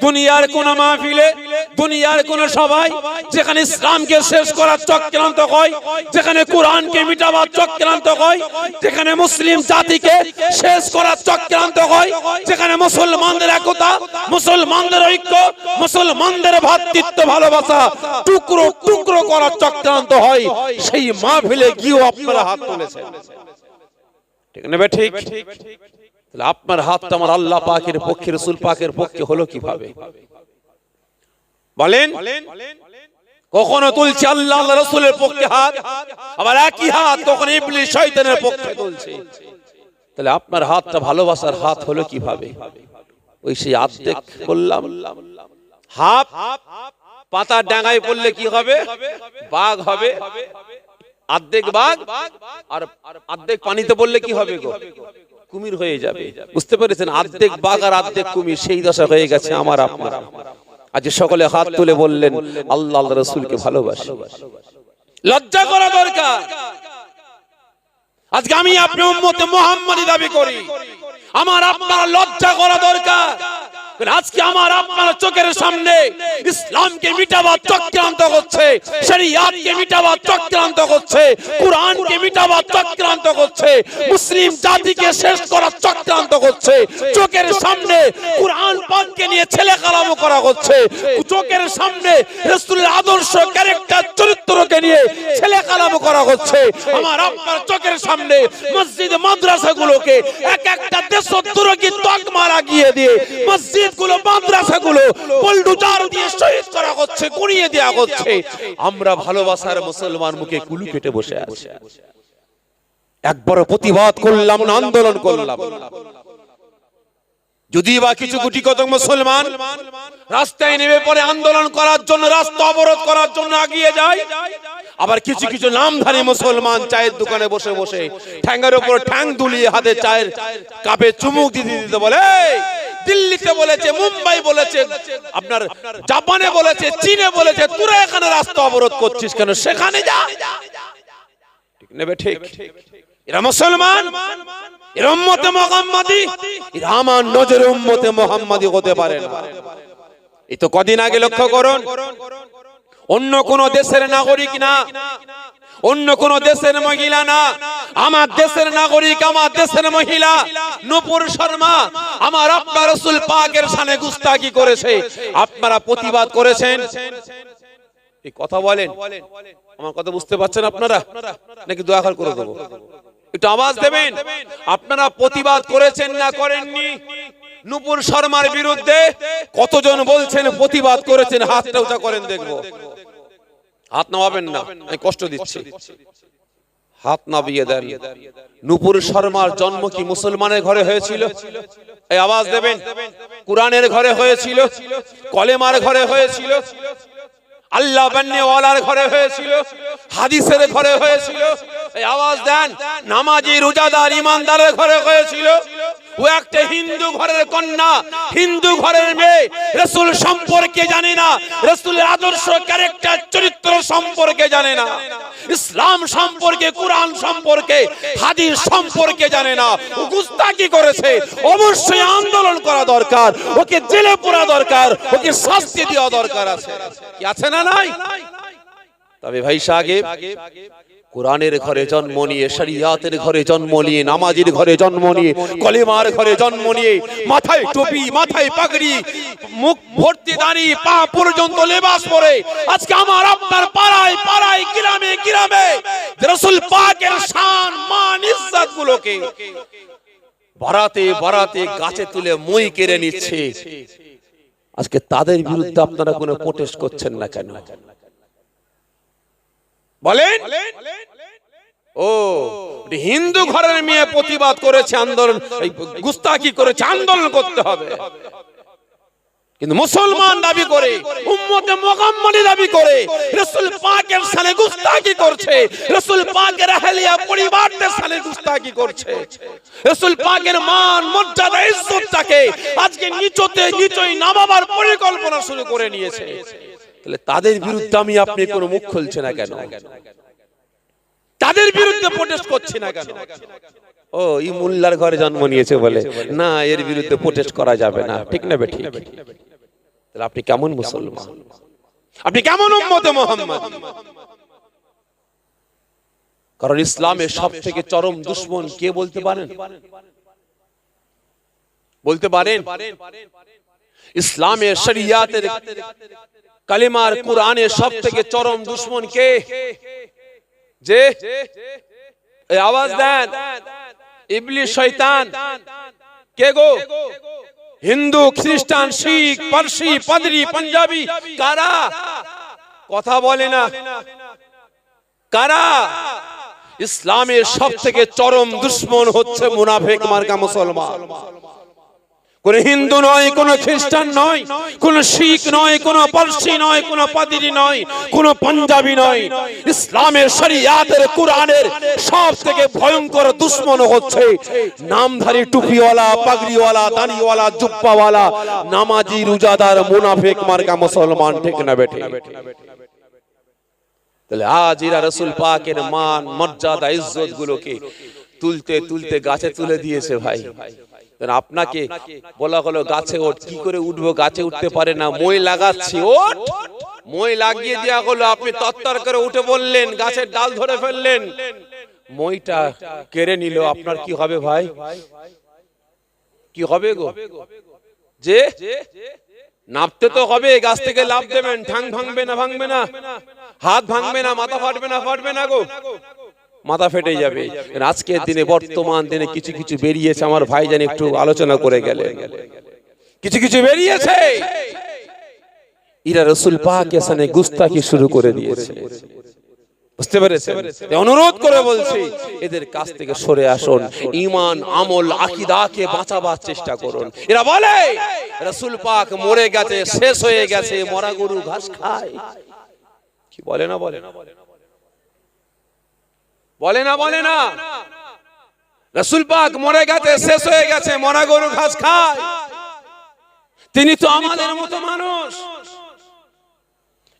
দুনিয়ার কোন মাহফিলে, দুনিয়ার কোন সভায় যেখানে ইসলামকে শেষ করার চক্রান্ত হয়, যেখানে কোরআনকে মিটাবার চক্রান্ত হয়, যেখানে মুসলিম জাতিকে শেষ করার চক্রান্ত হয়, যেখানে মুসলমানদের একতা, মুসলমানদের ঐক্য, মুসলমানদের ভ্রাতৃত্ব ভালোবাসা টুকরো টুকরো করার চক্রান্ত হয়, সেই মাহফিলে গিয়েও আপনারা হাত তুলেছেন। ঠিক না বে ঠিক? তাহলে আপনার হাতটা আমার আল্লাহ পাকের পক্ষে, রাসূল পাকের পক্ষে হলো কিভাবে বলেন? কখনো তুলছে আল্লাহ আল্লাহ রাসূলের পক্ষে হাত, আবার একই হাত কখনো ইবলিস শয়তানের পক্ষে তুলছে। তাহলে আপনার হাতটা ভালোবাসার হাত হলো কিভাবে? ওই সেই আর্ধেক বললাম, হাফ পাতার ডাঙায় পড়লে কি হবে? বাঘ হবে। অর্ধেক বাঘ আর অর্ধেক পানিতে পড়লে কি হবে গো? কুমির হয়ে যাবে। বুঝতে পেরেছেন? অর্ধেক বাঘ আর অর্ধেক কুমির, সেই দশা হয়ে গেছে আমার আপনার। আজ সকলে হাত তুলে বললেন আল্লাহ আল্লাহ রাসূলকে ভালোবাসি। লজ্জা করা দরকার। আজকে আমি আপনি উম্মতে মুহাম্মাদি দাবি করি, আমার আপনার লজ্জা করা দরকার। আজকে আমার আপনার চোখের সামনে ইসলামকে মিটাবার চক্রান্ত করছে, শরিয়াতকে মিটাবার চক্রান্ত করছে, কোরআনকে মিটাবার চক্রান্ত করছে, মুসলিম জাতিকে শেষ করার চক্রান্ত করছে। চোখের সামনে কোরআন পাককে নিয়ে ছেলে কালাম করা হচ্ছে, চোখের সামনে রাসূলের আদর্শ ক্যারেক্টার চরিত্রকে নিয়ে ছেলে কালাম করা হচ্ছে। আমার আপনার চোখের সামনে মসজিদ মাদ্রাসাগুলোকে এক একটা দেশদ্রোহী তকমা লাগিয়ে দিয়ে মসজিদ গুলো মাদ্রাসাগুলো বুলডোজার দিয়ে শহীদ করা হচ্ছে, গুঁড়িয়ে দেয়া হচ্ছে। আমরা ভালোবাসার মুসলমান মুখে কুলু কেটে বসে আছি। একবার প্রতিবাদ করলাম না, আন্দোলন করলাম। যদি বা কিছু কোটি কত মুসলমান রাস্তায় নেমে পড়ে আন্দোলন করার জন্য, রাস্তা অবরোধ করার জন্য এগিয়ে যায়, আবার কিছু কিছু নামধারী মুসলমান চায়ের দোকানে বসে বসে ঠ্যাঙ্গের উপর ঠ্যাং দুলিয়ে হাতে চায়ের কাপে চুমুক দিতে দিতে বলে, দিল্লিতে বলেছে, মুম্বাই বলেছে, আপনার জাপানে বলেছে, চীনে বলেছে, তোরা এখানে রাস্তা অবরোধ করছিস কেন? সেখানে যা। ঠিক নেবে ঠিক? এরা মুসলমান, এরা উম্মতে মুহাম্মাদি, এরা আমার নজরে উম্মতে মুহাম্মাদি হতে পারে না। এই তো কদিন আগে লক্ষ্য করুন, অন্য কোন দেশের নাগরিক না, অন্য কোন দেশের মহিলা না, আমার দেশের নাগরিক, আমার দেশের মহিলা নূপুর শর্মা আমার আপনার রাসূল পাকের শানে গুস্তাখি করেছে। আপনারা প্রতিবাদ করেছেন। এই কথা বলেন, আমার কথা বুঝতে পারছেন আপনারা নাকি দোয়া করে দেবো? একটু আওয়াজ দেবেন। আপনারা প্রতিবাদ করেছেন না করেননি? নূপুর শর্মার বিরুদ্ধে কতজন বলছেন প্রতিবাদ করেছেন? হাতটা উঁচা করেন দেখবো। হাত নামাবেন না, আমি কষ্ট দিচ্ছি। হাত নামিয়ে দেন। নূপুর শর্মার জন্ম কি মুসলমানের ঘরে হয়েছিল? এই আওয়াজ দেবেন। কোরআনের ঘরে হয়েছিল, কলেমার ঘরে হয়েছিল, আল্লাহ বান্নেওয়ালার ঘরে হয়েছিল, হাদিসের ঘরে হয়েছিল। এই আওয়াজ দেন। নামাজি রোজাদার ইমানদারের ঘরে হয়েছিল। ও একটা হিন্দু ঘরের কন্যা, হিন্দু ঘরের মেয়ে, রাসূল সম্পর্কে জানে না, রাসূলের আদর্শ ক্যারেক্টার চরিত্র সম্পর্কে জানে না, ইসলাম সম্পর্কে, কোরআন সম্পর্কে, হাদিস সম্পর্কে জানে না। ও গুস্তাখি করেছে। অবশ্যই আন্দোলন করা দরকার, ওকে জেলে পোড়া দরকার, ওকে শাস্তি দেওয়া দরকার আছে। কি আছে না নাই? তবে ভাই সাহেব, কোরআনের ঘরে জন্ম নিয়ে, শরিয়াতের ঘরে জন্ম নিয়ে, নামাজের ঘরে জন্ম নিয়ে, কলেমার ঘরে জন্ম নিয়ে, মাথায় টুপি, মাথায় পাগড়ি, মুখ ভর্তি দাড়ি, পা পর্যন্ত লেবাস পরে আজকে আমার আপনার পাড়ায় পাড়ায়, গ্রামে গ্রামে রাসূল পাকের শান, মান, ইজ্জত গুলোকে বাড়াতে বাড়াতে গাছে তুলে মই কেড়ে নিচ্ছে। আজকে তাদের বিরুদ্ধে আপনারা কোনো প্রোটেস্ট করছেন না কেন বলেন? ও হিন্দু ঘরের মেয়ে প্রতিবাদ করেছে, আন্দোলন, গুস্তাখি করেছে, আন্দোলন করতে হবে। কিন্তু মুসলমান দাবি করে, উম্মতে মুহাম্মাদি দাবি করে রাসূল পাকের শানে গুস্তাখি করছে, রাসূল পাকের আহলিয়া পরিবারদের শানে গুস্তাখি করছে, রাসূল পাকের মান, মর্যাদা, ইজ্জতটাকে আজকে নিচতে নিচই নামাবার পরিকল্পনা শুরু করে নিয়েছে। তাহলে তাদের বিরুদ্ধে আমি আপনি কোনো মুখ খুলছে না কেন? তাদের বিরুদ্ধে প্রোটেস্ট করছি না কেন? ও এই মোল্লার ঘরে জন্ম নিয়েছে বলে না, এর বিরুদ্ধে প্রোটেস্ট করা যাবে না। ঠিক না বেঠিক? তাহলে আপনি কেমন মুসলমান, আপনি কেমন উম্মতে মুহাম্মদ? কারণ ইসলামের সবথেকে চরম দুশমন কে বলতে পারেন? বলতে পারেন? ইসলামের শরিয়াতের কালিমার কুরআনের সবথেকে চরম দুশমন কে? যে এই আওয়াজ দেন, ইবলিস, শয়তান। কে গো? হিন্দু, খ্রিস্টান, শিখ, পারসি, পাদ্রী, পাঞ্জাবি, কারা? কথা বলে না। কারা? ইসলামের সবথেকে চরম দুশমন হচ্ছে মুনাফিক মার্কা মুসলমান। কোন হিন্দু নয়, কোন খ্রিস্টান নয়, কোন শিখ নয়, কোন পারসি নয়, কোন পাদ্রী নয়, কোন পাঞ্জাবি নয়। ইসলামের শরিয়াতের কুরআনের সবথেকে ভয়ঙ্কর দুশমন হচ্ছে নামধারী, টুপিওয়ালা, পাগড়িওয়ালা, দাড়িওয়ালা, জুব্বাওয়ালা, নামাজি, রোজাদার মুনাফিক মার্কা মুসলমান। ঠিক না বেঠে? তাহলে আজ এরা রাসূল পাকের মান, মর্যাদা, ইজ্জত গুলোকে তুলতে তুলতে গাছে তুলে দিয়েছে ভাই। আপনাকে বলা হলো গাছে ওঠ, কি করে উঠবো? গাছে উঠতে পারে না, মই লাগাচ্ছি, ওঠ। মই লাগিয়ে দেওয়া হলো, আপনি তত্তর করে উঠে বললেন, গাছের ডাল ধরে ফেললেন, মইটা কেড়ে নিল। আপনার কি হবে ভাই? কি হবে গো? যে নাপতে তো হবে, গাছ থেকে লাফ দেবেন, ঠ্যাং ভাঙবে না? ভাঙবে না? হাত ভাঙবে না? মাথা ফাটবে না? ফাটবে না গো? মাথা ফেটে যাবে। আজকের দিনে, বর্তমান দিনে কিছু কিছু বেরিয়েছে, আমার ভাই জানি একটু আলোচনা করে গেলেন। কিছু কিছু বেরিয়েছে, এরা রাসূল পাকের সামনে গুস্তাখি শুরু করে দিয়েছে। বুঝতে পেরেছেন? অনুরোধ করে বলছি, এদের কাছ থেকে সরে আসুন, ঈমান, আমল, আকীদাকে বাঁচাবার চেষ্টা করুন। এরা বলে রাসূল পাক মরে গেছে, শেষ হয়ে গেছে, মরা গরু ঘাস খায়। কি বলে না? বলে না? বলে না? বলে না? রাসূল পাক মরে গেছে, শেষ হয়ে গেছে, মরা গরু ঘাস খায়। তিনি তো আমাদের মতো মানুষ।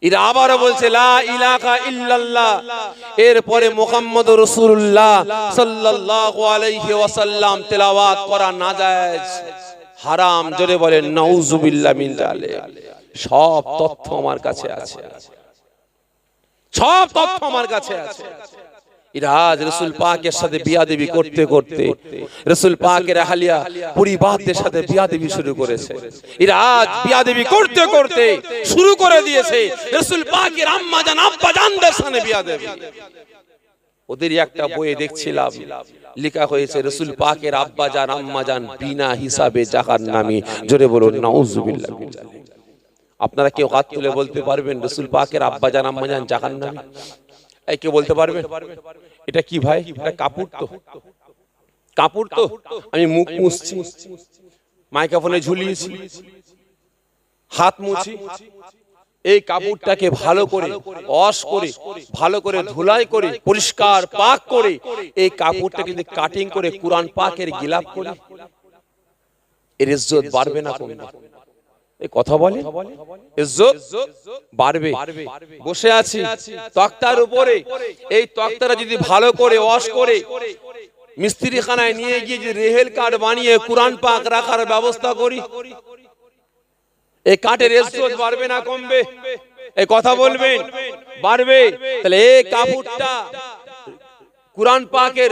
এরা আবারও বলছে লা ইলাহা ইল্লাল্লাহ, এরপরে মুহাম্মদুর রাসূলুল্লাহ সাল্লাল্লাহু আলাইহি ওয়াসাল্লাম তেলাওয়াত করা নাজায়েজ, হারাম। জোরে বলেন নাউযুবিল্লাহ মিন যালিক। সব তথ্য আমার কাছে আছে, সব তথ্য আমার কাছে আছে। এরা আজ রাসূল পাকের সাথে বিয়াদবি করতে করতে রাসূল পাকের আহলিয়া পরিবারদের সাথে বিয়াদবি শুরু করেছে। এরা আজ বিয়াদবি করতে করতে শুরু করে দিয়েছে রাসূল পাকের আম্মা জান, আব্বা জানদের সাথে বিয়াদবি। ওদের একটা বইয়ে দেখছিলাম, লেখা হয়েছে রাসূল পাকের আব্বা জান, আম্মা জান বিনা হিসাবে জাহান্নামী। জোরে বলুন নাউযুবিল্লাহ। আপনারা কেউ হাত তুলে বলতে পারবেন রাসূল পাকের আব্বা জান, আম্মা জান জাহান্নামী? এই কে বলতে পারবেন? এটা কি ভাই? এটা কাপড় তো, কাপড় তো। আমি মুখ মুছছি, মাইক্রোফোনে ঝুলিয়েছি, হাত মুছি, এই কাপড়টাকে ভালো করে ওয়াশ করে, ভালো করে ধুলাই করে, পরিষ্কার পাক করে, এই কাপড়টাকে যদি কাটিং করে কুরআন পাকের গিলাফ করি, এর ইজ্জত বাড়বে না কমবে? এই কথা বলে, ইজ্জত বাড়বে। বসে আছি তক্তার উপরে, এই তক্তাটা যদি ভালো করে ওয়াশ করে মিস্ত্রিখানায় নিয়ে গিয়ে যে রেহেল কাঠ বানিয়ে কুরআন পাক রাখার ব্যবস্থা করি, এই কাঠের ইজ্জত বাড়বে না কমবে? এই কথা বলবেন, বাড়বে। তাহলে এই কাপড়টা কুরআন পাকের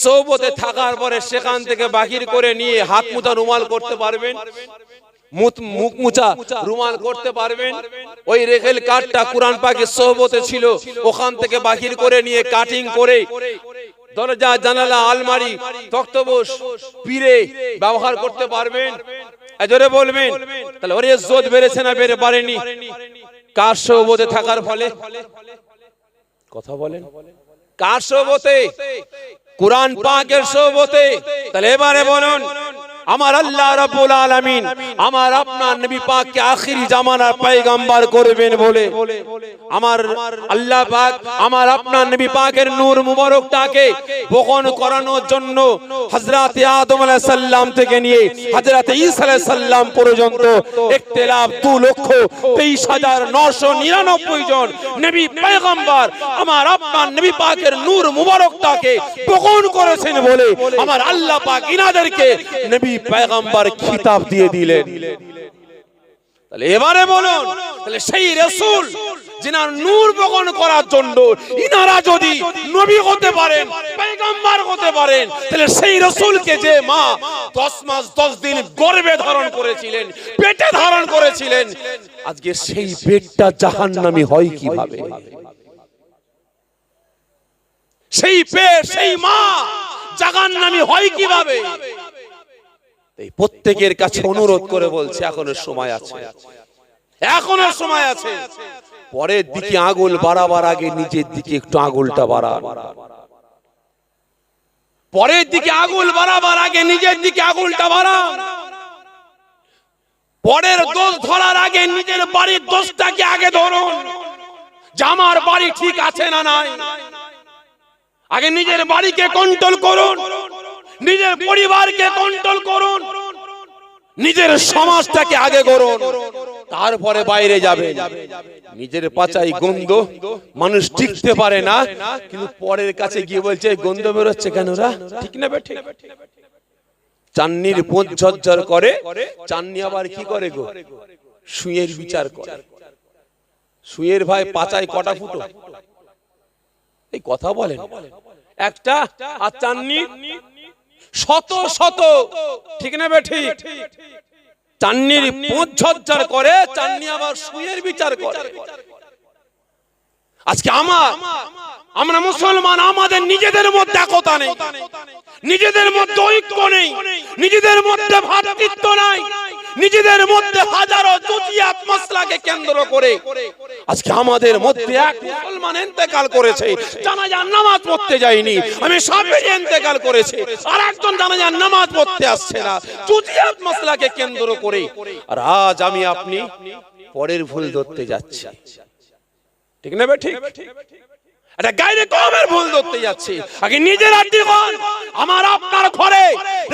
সোহবতে থাকার পরে সেখান থেকে বাহির করে নিয়ে হাত মুছা রুমাল করতে পারবেন, মুখ মুছা রুমাল করতে পারবেন? ওই রেখেল কাঠটা কুরআন পাকের সোহবতে ছিল, ওখান থেকে বাহির করে নিয়ে কাটিং করে দরজা, জানালা, আলমারি, তক্তপোষ, পীরে ব্যবহার করতে পারবেন? জোরে বলবেন। তাহলে ওর ইজ্জত বেড়েছে না বাড়েনি? কার সোহবতে থাকার ফলে? কথা বলেন, কার সোহবতে? কুরআন পাকের সোহবতে। তাহলে এবারে বলুন, আমার আল্লাহ রাব্বুল আলামিন আমার আপনার নবী পাককে আখিরি জামানার পয়গম্বর করবেন বলে, আমার আল্লাহ পাক আমার আপনার নবী পাকের নূর মুবারকটাকে বহন করানোর জন্য হযরত আদম আলাইহিস সালাম থেকে নিয়ে হযরত ঈসা আলাইহিস সালাম পর্যন্ত ইখতিলাফ 2,23,999 জন নবী পয়গম্বর আমার আপনার নবী পাকের নূর মুবারকটাকে বহন করেছেন বলে আমার আল্লাহ পাক ইনাদেরকে নবী পয়গম্বর খিতাব দিয়ে দিলেন। তাহলে এবারে বলুন, তাহলে সেই রাসূল যিনার নূর বহন করার জন্য ইনারা যদি নবী হতে পারেন, পয়গম্বর হতে পারেন, তাহলে সেই রাসূলকে যে মা 10 মাস 10 দিন গর্ভে ধারণ করেছিলেন, পেটে ধারণ করেছিলেন, আজকে সেই পেটটা জাহান্নামী হয় কিভাবে? সেই পেট, সেই মা জাহান্নামী হয় কিভাবে? এই প্রত্যেকের কাছে অনুরোধ করে বলছে, এখনো সময় আছে, এখনো সময় আছে। পরের দিকে আঙুল বাড়াবার আগে নিজের দিকে একটু আঙুলটা বাড়ান। পরের দিকে আঙুল বাড়াবার আগে নিজের দিকে আঙুলটা বাড়ান। পরের দোষ ধরার আগে নিজের বাড়ির দোষটাকে আগে ধরুন, যে আমার বাড়ি ঠিক আছে না নাই। আগে নিজের বাড়িকে কন্ট্রোল করুন, নিজের পরিবারকে কন্ট্রোল করুন, নিজের সমাজটাকে আগে করুন, তারপরে বাইরে যাবে। নিজের পাচাই গন্ধ, মানুষ টিকতে পারে না, কিন্তু পরের কাছে গিয়ে বলছে গন্ধ বেরোচ্ছে কেন রা? ঠিক না বেঠিক? চান্নির পোঁত ঝরঝর করে, চান্নি আবার কি করে গো? সুয়ের বিচার করে। সুয়ের ভাই পাচাই কটা ফুটো? এই কথা বলেন একটা, আর চান্নি শত শত, ঠিক না বেঠিক? চান্নির পোঁত ঝরঝর করে, চান্নি আবার সুয়ের বিচার করে। আজকে আমরা মুসলমান, আমাদের নিজেদের মধ্যে একতা নেই, নিজেদের মধ্যে ঐক্য নেই, নিজেদের মধ্যে ভ্রাতৃত্ব নাই, নিজেদের মধ্যে হাজারো জুজিয়াত মাসলাকে কেন্দ্র করে আজকে আমাদের মধ্যে এক মুসলমান ইন্তেকাল করেছে, জানাজার নামাজ পড়তে যায়নি, আমি সাবের ইন্তেকাল করেছে, আর একজন জানাজার নামাজ পড়তে আসছে না, জুজিয়াত মাসলাকে কেন্দ্র করে। আর আজ আমি আপনি পরের ভুল ধরতে যাচ্ছি, ঠিক না বেঠিক? এটা গায়রে কওমের ভুল ধরতে যাচ্ছে। আগে নিজের আত্মীয়গণ, আমার আপনার ঘরে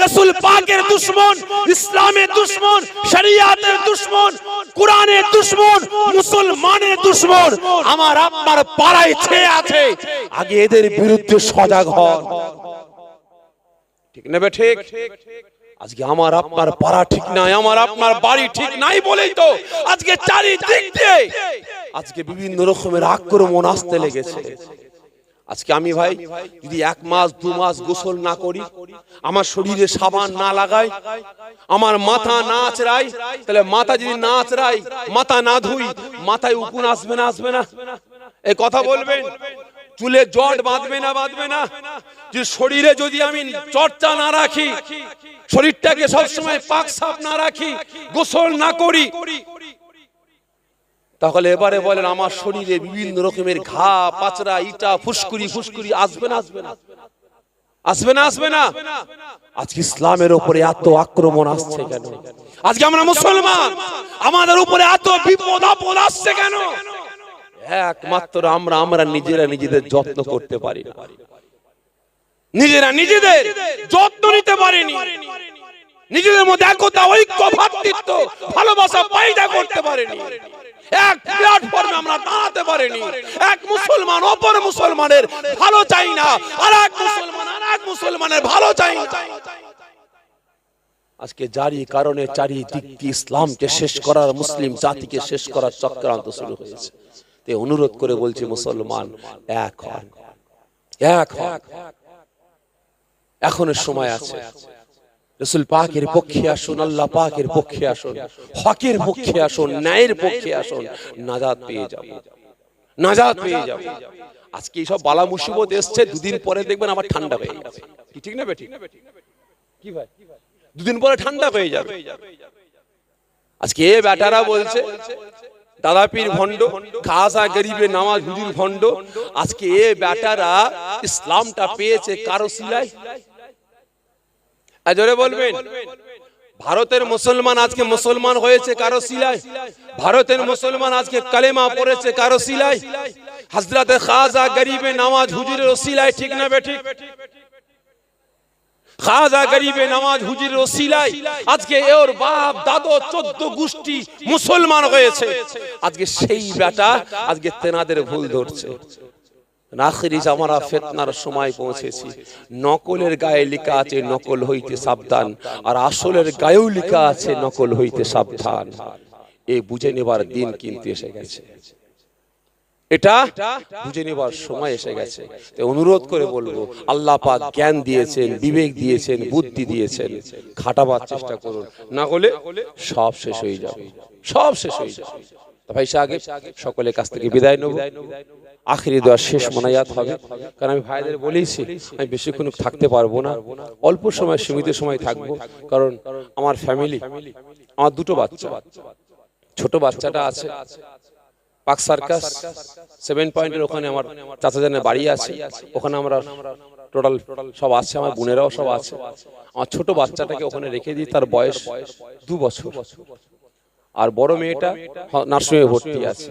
রাসূল পাকের দুশমন, ইসলামের দুশমন, শরিয়াতের দুশমন, কোরআনের দুশমন, মুসলমানের দুশমন আমার আপনার পাড়ায় ছেয়ে আছে। আগে এদের বিরুদ্ধে সজাগ হন, ঠিক না বেঠিক? আজকে আমার আপনার পাড়া ঠিক নাই, আমার আপনার বাড়ি ঠিক নাই বলেই তো আজকে চারিদিক দিয়ে আজকে বিভিন্ন রকমের আক্রমণ আসতে লেগেছে। আজকে আমি ভাই যদি 1 মাস 2 মাস গোসল না করি, আমার শরীরে সাবান না লাগাই, আমার মাথা না আঁচড়াই, তাহলে মাথা যদি না আঁচড়াই, মাথা না ধুই, মাথায় উকুন আসবে না? আসবে না? এই কথা বলবেন। চুলে জট বাঁধবে না? বাঁধবে না? যে শরীরে যদি আমি চর্চা না রাখি, শরীরটাকে সবসময় পাক সাফ না রাখি, গোসল না করি, তাহলে এবারে বলেন আমার শরীরে বিভিন্ন রকমের ঘা, পাচরা, ইটা, ফুসকুরি ফুসকুরি আসবে না? আসবে না? আসবে না? আসবে না? আজকে ইসলামের উপরে এত আক্রমণ আসছে কেন? আজকে আমরা মুসলমান, আমাদের উপরে এত বিপদ আপদ আসছে কেন? একমাত্র আমরা নিজেরা নিজেদের যত্ন করতে পারি না, নিজেরা নিজেদের যত্ন নিতে পারিনি, নিজেদের মধ্যে একতা, ঐক্য, ভ্রাতৃত্ব, ভালোবাসা পয়দা করতে পারিনি, এক প্ল্যাটফর্মে আমরা দাঁড়াতে পারিনি। এক মুসলমান অপর মুসলমানের ভালো চাই না, আর এক মুসলমান আর এক মুসলমানের ভালো চাই না। আজকে জারি কারণে চারিদিক দিয়ে ইসলামকে শেষ করার, মুসলিম জাতিকে শেষ করার চক্রান্ত শুরু হয়েছে। তাই অনুরোধ করে বলছি মুসলমান, এক হন, এক হন, এখনো সময় আছে। রাসূল পাকের পক্ষে আসুন, আল্লাহ পাকের পক্ষে আসুন, হকের পক্ষে আসুন, ন্যায়ের পক্ষে আসুন, নাজাত পেয়ে যাব, নাজাত পেয়ে যাব। আজকে এই সব বালা মুসিবত এসছে, দুদিন পরে দেখবেন আবার ঠান্ডা হয়ে যাবে, ঠিক না বেঠিক? কি ভাই, দুদিন পরে ঠান্ডা হয়ে যাবে। আজকে এ বেটারা বলছে দাদা পীর ভণ্ড, খাজা গরিবে নামাজ হুজুর ভণ্ড। আজকে এ বেটারা ইসলামটা পেয়েছে কারো সিলাই? জোরে বলবেন। ভারতের মুসলমান আজকে মুসলমান হয়েছে কারো সিলাই? ভারতের মুসলমান আজকে কালেমা পড়েছে কারো সিলাই? হযরত খাজা গরিবে নামাজ হুজুরের ওসিলায়, ঠিক না বেঠিক? খাজা গরিবে নামাজ হুজুরের ওসিলায় আজকে ওর বাপ দাদু 14 গোষ্ঠী মুসলমান হয়েছে। আজকে সেই বেটা আজকে তেনাদের ভুল ধরছে। আখিরি জামানা ফিতনার সময় পৌঁছেছি। নকলের গায়ে লেখা আছে নকল হইতে সাবধান, আর আসলের গায়েও লেখা আছে নকল হইতে সাবধান। এই বুঝে নেবার দিন কিন্তু এসে গেছে, এটা বুঝে নেবার সময় এসে গেছে। তো অনুরোধ করে বলবো, আল্লাহ পাক জ্ঞান দিয়েছেন, বিবেক দিয়েছেন, বুদ্ধি দিয়েছেন, খাটাবার চেষ্টা করুন, না হলে সব শেষ হয়ে যাবে, সব শেষ হয়ে যাবে। ভাই আগে সকলের কাছ থেকে বিদায় নেব, আখিরি দোয়া শেষ মোনাজাত হবে। কারণ আমি ভাইদের বলেছি আমি বেশিক্ষণ থাকতে পারবো না, অল্প সময় সীমিত সময় থাকবো। কারণ আমার ফ্যামিলি, আমার দুটো বাচ্চা, ছোট বাচ্চাটা আছে পাক সার্কাস 7 পয়েন্টের ওখানে, আমার চাচা জানের বাড়ি আছে, ওখানে আমরা টোটাল সব আছে, আমার বোনেরাও সব আছে। আমার ছোট বাচ্চাটাকে ওখানে রেখে দিই, তার বয়স 2 বছর, আর বড় মেয়েটা নার্সিংহোমে ভর্তি আছে।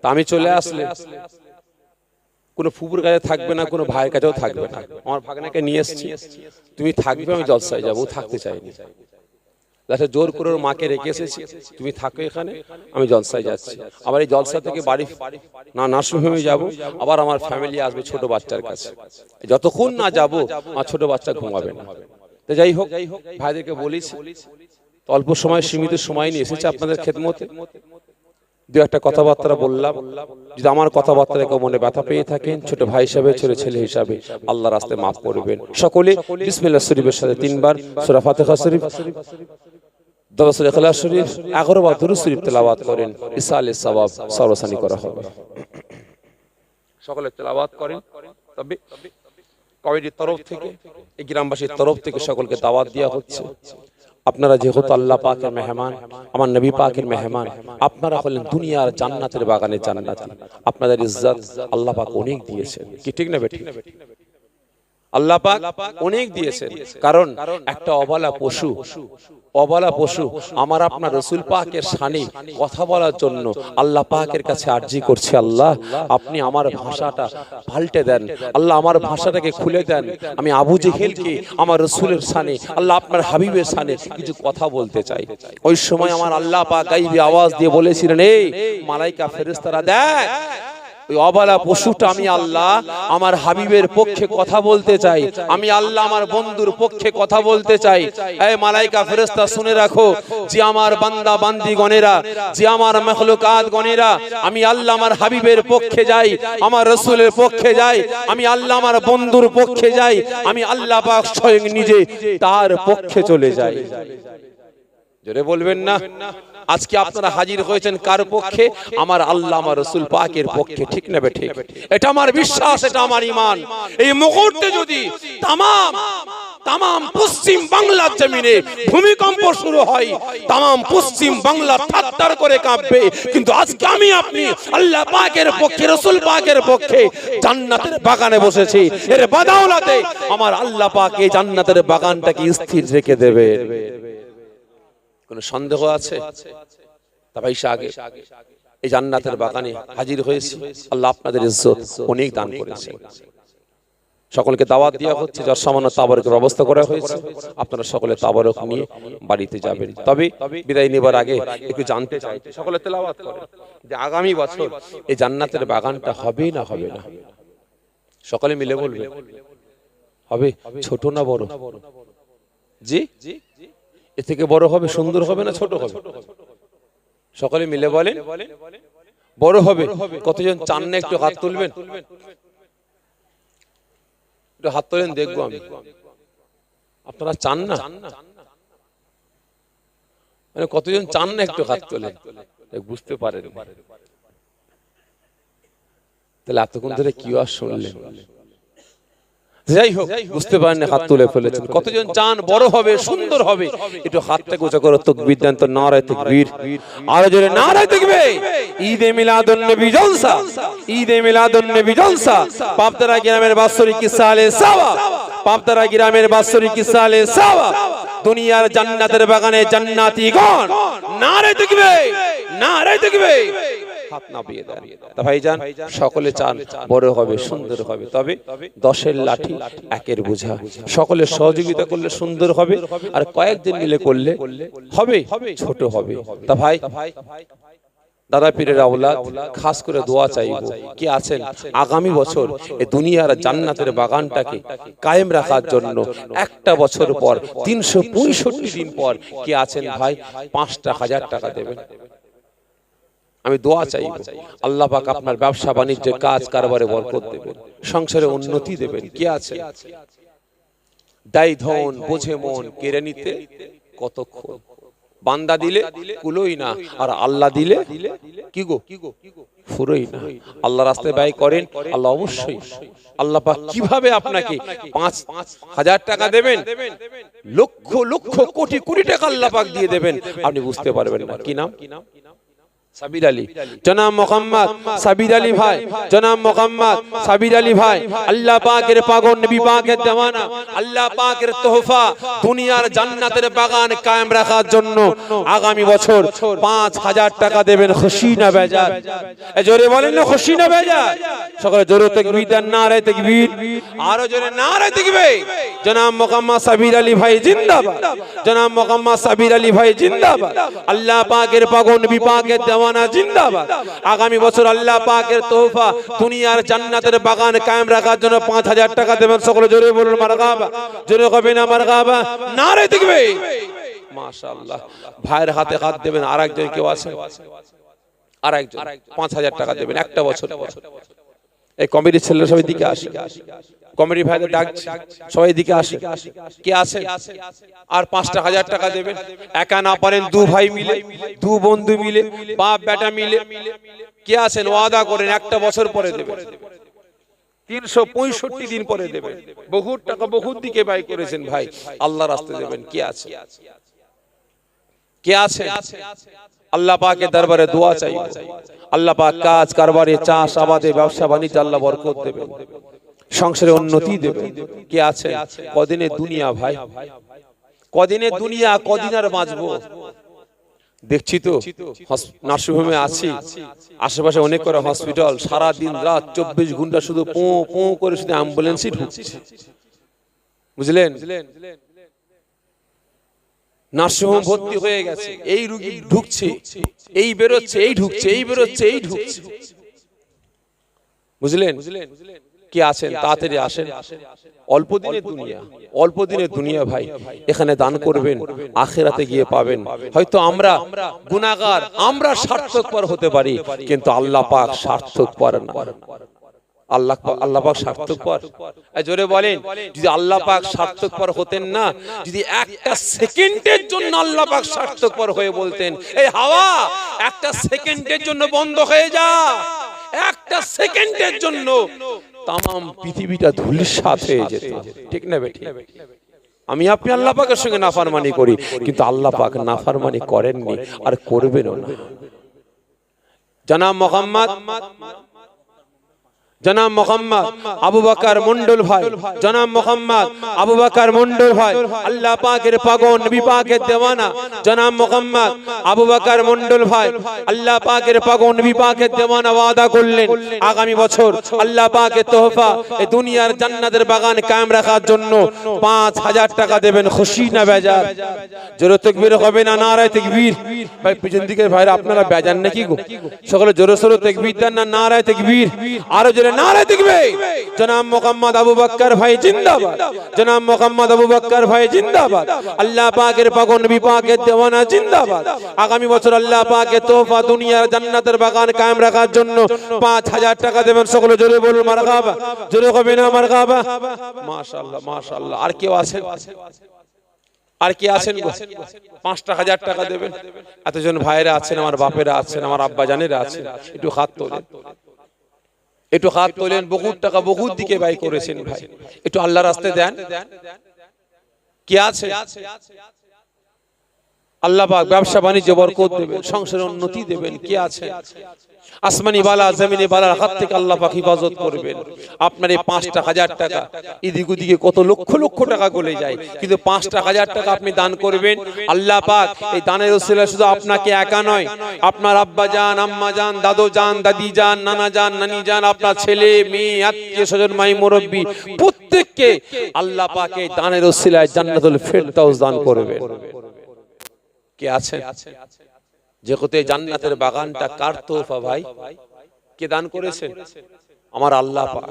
তা আমি চলে আসলে কোনো ফুপুর কাছে থাকবে না, কোনো ভাইয়ের কাছেও থাকবে না। আমার ভাগনাকে নিয়ে এসেছি, তুমি থাকবে, আমি জলসায় যাবো, থাকতে চাইনি। জোর করে ওর মাকে রেখে এসেছি, তুমি থাকো এখানে, আমি জলসায় যাচ্ছি। আবার এই জলসা থেকে বাড়ি না নার্সিংহোমে যাবো, আবার আমার ফ্যামিলি আসবে ছোট বাচ্চার কাছে। যতক্ষণ না যাবো আমার ছোট বাচ্চা ঘুমাবে না। তো যাই হোক, ভাইদেরকে বলিস অল্প সময় সীমিত সময় নিয়ে এসেছে আপনাদের খেদমতে, দু একটা কথাবার্তা বললাম। যদি আমার কথাবার্তায় কেউ মনে ব্যথা পেয়ে থাকেন, ছোট ভাই হিসাবে, ছোট ছেলে হিসাবে, আল্লাহ রাস্তায় মাফ করবেন। সকলে বিসমিল্লাহ শরীফের সাথে 3 বার সূরা ফাতিহা শরীফ, 10 সূরা ইখলাস শরীফ, 11 বার দুরূদ শরীফ তেলাওয়াত করেন, ইসালের সওয়াব সরসানি করা হবে। সকলে তেলাওয়াত করেন। তবে কমিটির তরফ থেকে, এই গ্রামবাসীর তরফ থেকে সকলকে দাওয়াত দেওয়া হচ্ছে, আপনারা যেহেতু আল্লাহ পাকের মেহমান, আমার নবী পাকের মেহমান, আপনারা হলেন দুনিয়ার জান্নাতের বাগানে জান্নাতি। আপনাদের ইজ্জত আল্লাহ পাক অনেক দিয়েছেন, কি ঠিক না বেঠিক? আল্লাহ পাক অনেক দিয়েছেন। কারণ একটা অবলা পশু, অবলা পশু আমার আপনার রাসূল পাকের শানে কথা বলার জন্য আল্লাহ পাকের কাছে আরজি করছে, আল্লাহ আপনি আমার ভাষাটা পাল্টে দেন, আল্লাহ আমার ভাষাটাকে খুলে দেন। আমি আবু জেহেলকে আমার রাসূলের শানে, আল্লাহ আপনার হাবিবের শানে কিছু কথা বলতে চাই। ওই সময় আমার আল্লাহ পাক গায়বী আওয়াজ দিয়ে বলেছিলেন, এই মালাইকা ফেরেশতারা দেখ, ওই অবলা পশুটা আমি আল্লাহ আমার হাবিবের পক্ষে কথা বলতে চাই, আমি আল্লাহ আমার বন্ধুর পক্ষে কথা বলতে চাই। এই মালাইকা ফেরেশতা শুনে রাখো, যে আমার বান্দা বান্দি গণেরা, যে আমার মাখলুকাত গণেরা, আমি আল্লাহ আমার হাবিবের পক্ষে যাই, আমার রাসূলের পক্ষে যাই, আমি আল্লাহ আমার বন্ধুর পক্ষে যাই, আমি আল্লাহ পাক স্বয়ং নিজে তার পক্ষে চলে যাই। জোরে বলবেন না? আজকে আপনারা হাজির হয়েছেন কার পক্ষে? আমার আল্লাহ আমার রাসূল পাকের পক্ষে, ঠিক না বেঠিক? এটা আমার বিশ্বাস, এটা আমার ঈমান। এই মুহূর্তে যদি তামাম পশ্চিম বাংলার জমিনে ভূমিকম্প শুরু হয়, তামাম পশ্চিম বাংলা থারথার করে কাঁপবে। কিন্তু আজকে আমি আপনি আল্লাহ পাকের পক্ষে, রাসূল পাকের পক্ষে জান্নাতের বাগানে বসেছি। এর বাদাওলাতে আমার আল্লাহ পাক এই জান্নাতের বাগানটাকে স্থির রেখে দেবে। কোন সন্দেহ আছে? তবে আগে এই জান্নাতের বাগানে হাজির হয়েছি, আল্লাহ আপনাদের ইজ্জত অনেক দান করেছে। সকলকে দাওয়াত দেওয়া হচ্ছে, যার সামান্য তাবারকের ব্যবস্থা করা হয়েছে, আপনারা সকলে তাবারক নিয়ে বাড়িতে যাবেন। তবে বিদায় নেবার আগে একটু জানতে চাই, সকলে তেলাওয়াত করেন, যে আগামী বছর এই জান্নাতের বাগানটা হবে না হবে না? সকলে মিলে বলবে, হবে? ছোট না বড়? জি, এ থেকে বড় হবে, সুন্দর হবে না ছোট হবে? সকলে মিলে বলেন, বড় হবে। কতজন চান না একটু হাত তুলবেন? একটু হাত তোলেন, দেখবো আমি। আপনারা চান না? মানে কতজন চান না একটু হাত তোলেন, বুঝতে পারেন। তাহলে এতক্ষণ ধরে কি আর শুনলেন? যাই হোক, বুঝতে পারেন হাত তুলে ফেলেছেন। কতজন চান বড় হবে, সুন্দর হবে? একটু হাতটাকে উঁচা করো, তাকবীর দেন তো, নারায়ে তাকবীর। আরো জোরে নারায়ে তাকবীর। ঈদে মিলাদুন নবী জলসা, ঈদে মিলাদুন নবী জলসা, পাবদারা গ্রামের বাৎসরিক কিসসা আলে সাওয়াব, পাবদারা গ্রামের বাৎসরিক কিসসা আলে সাওয়াব। দুনিয়ার জান্নাতের বাগানে জান্নাতীগণ নারায়ে তাকবীর, নারায়ে তাকবীর। হাত নামিয়ে দেন। তা ভাইজান, সকলে চান বড় হবে, সুন্দর হবে। তবে 10-এর লাঠি 1-এর বোঝা, সকলে সহযোগিতা করলে সুন্দর হবে, আর কয়েকদিন মিলে করলে হবে, ছোট হবে। তা ভাই, দাদা পীরের আওলাদ, খাস করে দোয়া চাইবো, কি আছেন আগামী বছর এই দুনিয়ার জান্নাতের বাগানটাকে কায়েম রাখার জন্য একটা বছর পর 365 দিন পর কি আছেন ভাই 5টা 1000 টাকা দেবেন? আমি দোয়া চাইব আল্লাহ পাক আপনার ব্যবসা বাণিজ্যে কাজ কারবারে বরকত দেবেন, সংসারে উন্নতি দেবেন। কে আছে দায় ধন বোঝে মন কেড়ে নিতে কতক্ষণ, বান্দা দিলে কুলোই না, আর আল্লাহ দিলে কি গো ফুরোই না। আল্লাহ রাস্তায় ব্যয় করেন, আল্লাহ অবশ্যই আল্লাহ পাক কিভাবে আপনাকে 5,000 টাকা দেবেন, লক্ষ লক্ষ কোটি কোটি টাকা আল্লাহ পাক দিয়ে দেবেন, আপনি বুঝতে পারবেন না। কি নাম? সাবির আলী, জনাব মোহাম্মদ সাবির আলী ভাই, জনাব মোহাম্মদ সাবির আলী ভাই। আল্লাহ পাকের পাগল নবী পাকের দেওয়ানা, আল্লাহ পাকের তোহফা, দুনিয়ার জান্নাতের বাগান কায়েম রাখার জন্য আগামী বছর 5,000 টাকা দেবেন। খুশি না বেজার? জোরে বলেন না খুশি না বেজার? সকলে জোরে তাকবীর দেন, নারে তাকবীর, আরো জোরে নারে তাকবীর। জনাব মোহাম্মদ সাবির আলী ভাই জিন্দাবাদ, জনাব মোহাম্মদ সাবির আলী ভাই জিন্দাবাদ। আল্লাহ পাকের পাগল নবী পাকের জিন্দাবাদ। আগামী বছর আল্লাহ পাকের তোহফা, দুনিয়ার জান্নাতের বাগান কায়েম রাখার জন্য 5,000 টাকা দেবেন। সকলে জোরে বলুন মারহাবা, জোরে হবে না মারহাবা, নারে দেখবে। মাশাআল্লাহ, ভাইয়ের হাতে হাত দেবেন। আরেকজন কেউ আছে? আরেকজন 5,000 টাকা দেবেন একটা বছর পর। এই কমিটির ছেলেরা সবাই দিকে আসে, কমিটি ভাইদের ডাকছে, সবাই দিকে আসে। কে আছে? আর 5,000 টাকা দেবেন। একা না পারেন, দু ভাই মিলে, দু বন্ধু মিলে, বাপ বেটা মিলে। কে আছেন? ওয়াদা করেন একটা বছর পরে দেবেন, 365 দিন পরে দেবেন। বহুত টাকা বহুত দিকে ব্যয় করেছেন ভাই, আল্লাহ রাস্তায় দেবেন। কে আছে? কে আছে? আল্লাহ পাকের দরবারে দোয়া চাই, আল্লাহ পাক কাজ কারবারে, চাষ আবাদে, ব্যবসা বাণিজ্যে আল্লাহ বরকত দেবেন, সংসারে উন্নতি দেবেন। কে আছে? কদিনের দুনিয়া ভাই, কদিনের দুনিয়া, কদিন আর বাঁচবো। দেখছি তো নার্সিংহোমে আছি, আশেপাশে অনেক করে হসপিটাল, সারা দিন রাত 24 ঘন্টা শুধু পো পো করে শুধু অ্যাম্বুলেন্সই ঢুকছে, বুঝলেন? নার্সিংহোম ভর্তি হয়ে গেছে, এই রোগী ঢুকছে, এই বেরোচ্ছে, এই ঢুকছে, এই বেরোচ্ছে, এই ঢুকছে, বুঝলেন? কি আছেন? তাড়াতাড়ি আসেন। অল্প দিনের দুনিয়া, অল্প দিনের দুনিয়া ভাই, এখানে দান করবেন, আখিরাতে গিয়ে পাবেন। হয়তো আমরা গুনাহগার, আমরা সার্থকপর হতে পারি, কিন্তু আল্লাহ পাক সার্থকপর না। আল্লাহ পাক সার্থকপর। জোরে বলেন, যদি আল্লাহ পাক সার্থকপর হতেন না, যদি একটা সেকেন্ডের জন্য আল্লাহ পাক সার্থকপর হয়ে বলতেন, এই হাওয়া একটা সেকেন্ডের জন্য বন্ধ হয়ে যা, একটা সেকেন্ডের জন্য তাম পৃথিবীটা ধূলিসাৎ হয়ে যেত। ঠিক না বেঠিক? আমি আপনি আল্লাহ পাকের সঙ্গে নাফরমানি করি, কিন্তু আল্লাহ পাক নাফরমানি করেননি, আর করবেনও না। জনাব মোহাম্মদ আবু বকর মন্ডল ভাই, জনাব মোহাম্মদ আবু বকর মন্ডল ভাই, আল্লাহ পাকের পাগল নবী পাকের দেওয়ানা, জনাব মোহাম্মদ আবু বকর মন্ডল ভাই, আল্লাহ পাকের পাগল নবী পাকের দেওয়ানা, ওয়াদা করলেন আগামী বছর আল্লাহ পাকের তোহফা, এই দুনিয়ার জান্নাতের বাগান কায়েম রাখার জন্য 5,000 টাকা দেবেন। খুশি না বেজার? জোরে তাকবীর হবে না, নারে তাকবীর। ভাই পিছন দিকে ভাইরা আপনারা বেজার নাকি গো? সকলে জোরে সোরে তাকবীর দেন না, নারে তাকবীর, আরো জোরে নারে তাকবীর। জনাব মোহাম্মদ আবু বকর ভাই জিন্দাবাদ, জনাব মোহাম্মদ আবু বকর ভাই জিন্দাবাদ। আল্লাহ পাকের পাগল নবী পাকের দেওয়ানা জিন্দাবাদ। আগামী বছর আল্লাহ পাকের তোহফা, দুনিয়ার জান্নাতের বাগান কায়েম রাখার জন্য 5,000 টাকা দেবেন। সকলে জোরে বলুন মারহাবা, জোরে হবে না মারহাবা? মাশাআল্লাহ, মাশাআল্লাহ। আর কেউ আছেন? আর কি আছেন? 5,000 টাকা দেবেন। এতজন ভাইরা আছেন, আমার বাপেরা আছেন, আমার আব্বা জানেরা আছেন, একটু হাত তোলেন, একটু হাত তোলেন। বহুত টাকা বহুত দিকে ব্যয় করেছেন ভাই, একটু আল্লাহ রাস্তায় দেন। কি আছে? আল্লাহ পাক ব্যবসা বাণিজ্যে বরকত দেবেন, সংসারে উন্নতি দেবেন। কি আছে? আসমানি বালা জমিনি বালার হাত থেকে আল্লাহ পাক হিফাজত করবেন। আপনার এই 5,000 টাকা এদিক ওদিকে কত লক্ষ লক্ষ টাকা গলে যায়, কিন্তু 5,000 টাকা আপনি দান করবেন, আল্লাহ পাক এই দানের ওসিলায় শুধু আপনাকে একা নয়, আপনার আব্বা জান, আম্মা জান, দাদু জান, দাদি জান, নানা জান, নানি জান, আপনার ছেলে মেয়ে, আত্মীয় স্বজন, মাই মুরব্বি, প্রত্যেককে আল্লাহ পাক এই দানের ওসিলায় জান্নাতুল ফেরদাউস দান করবেন। কে আছে? যে কোতে জান্নাতের বাগানটা কার তোহফা ভাই? কে দান করেছেন? আমার আল্লাহ পাক।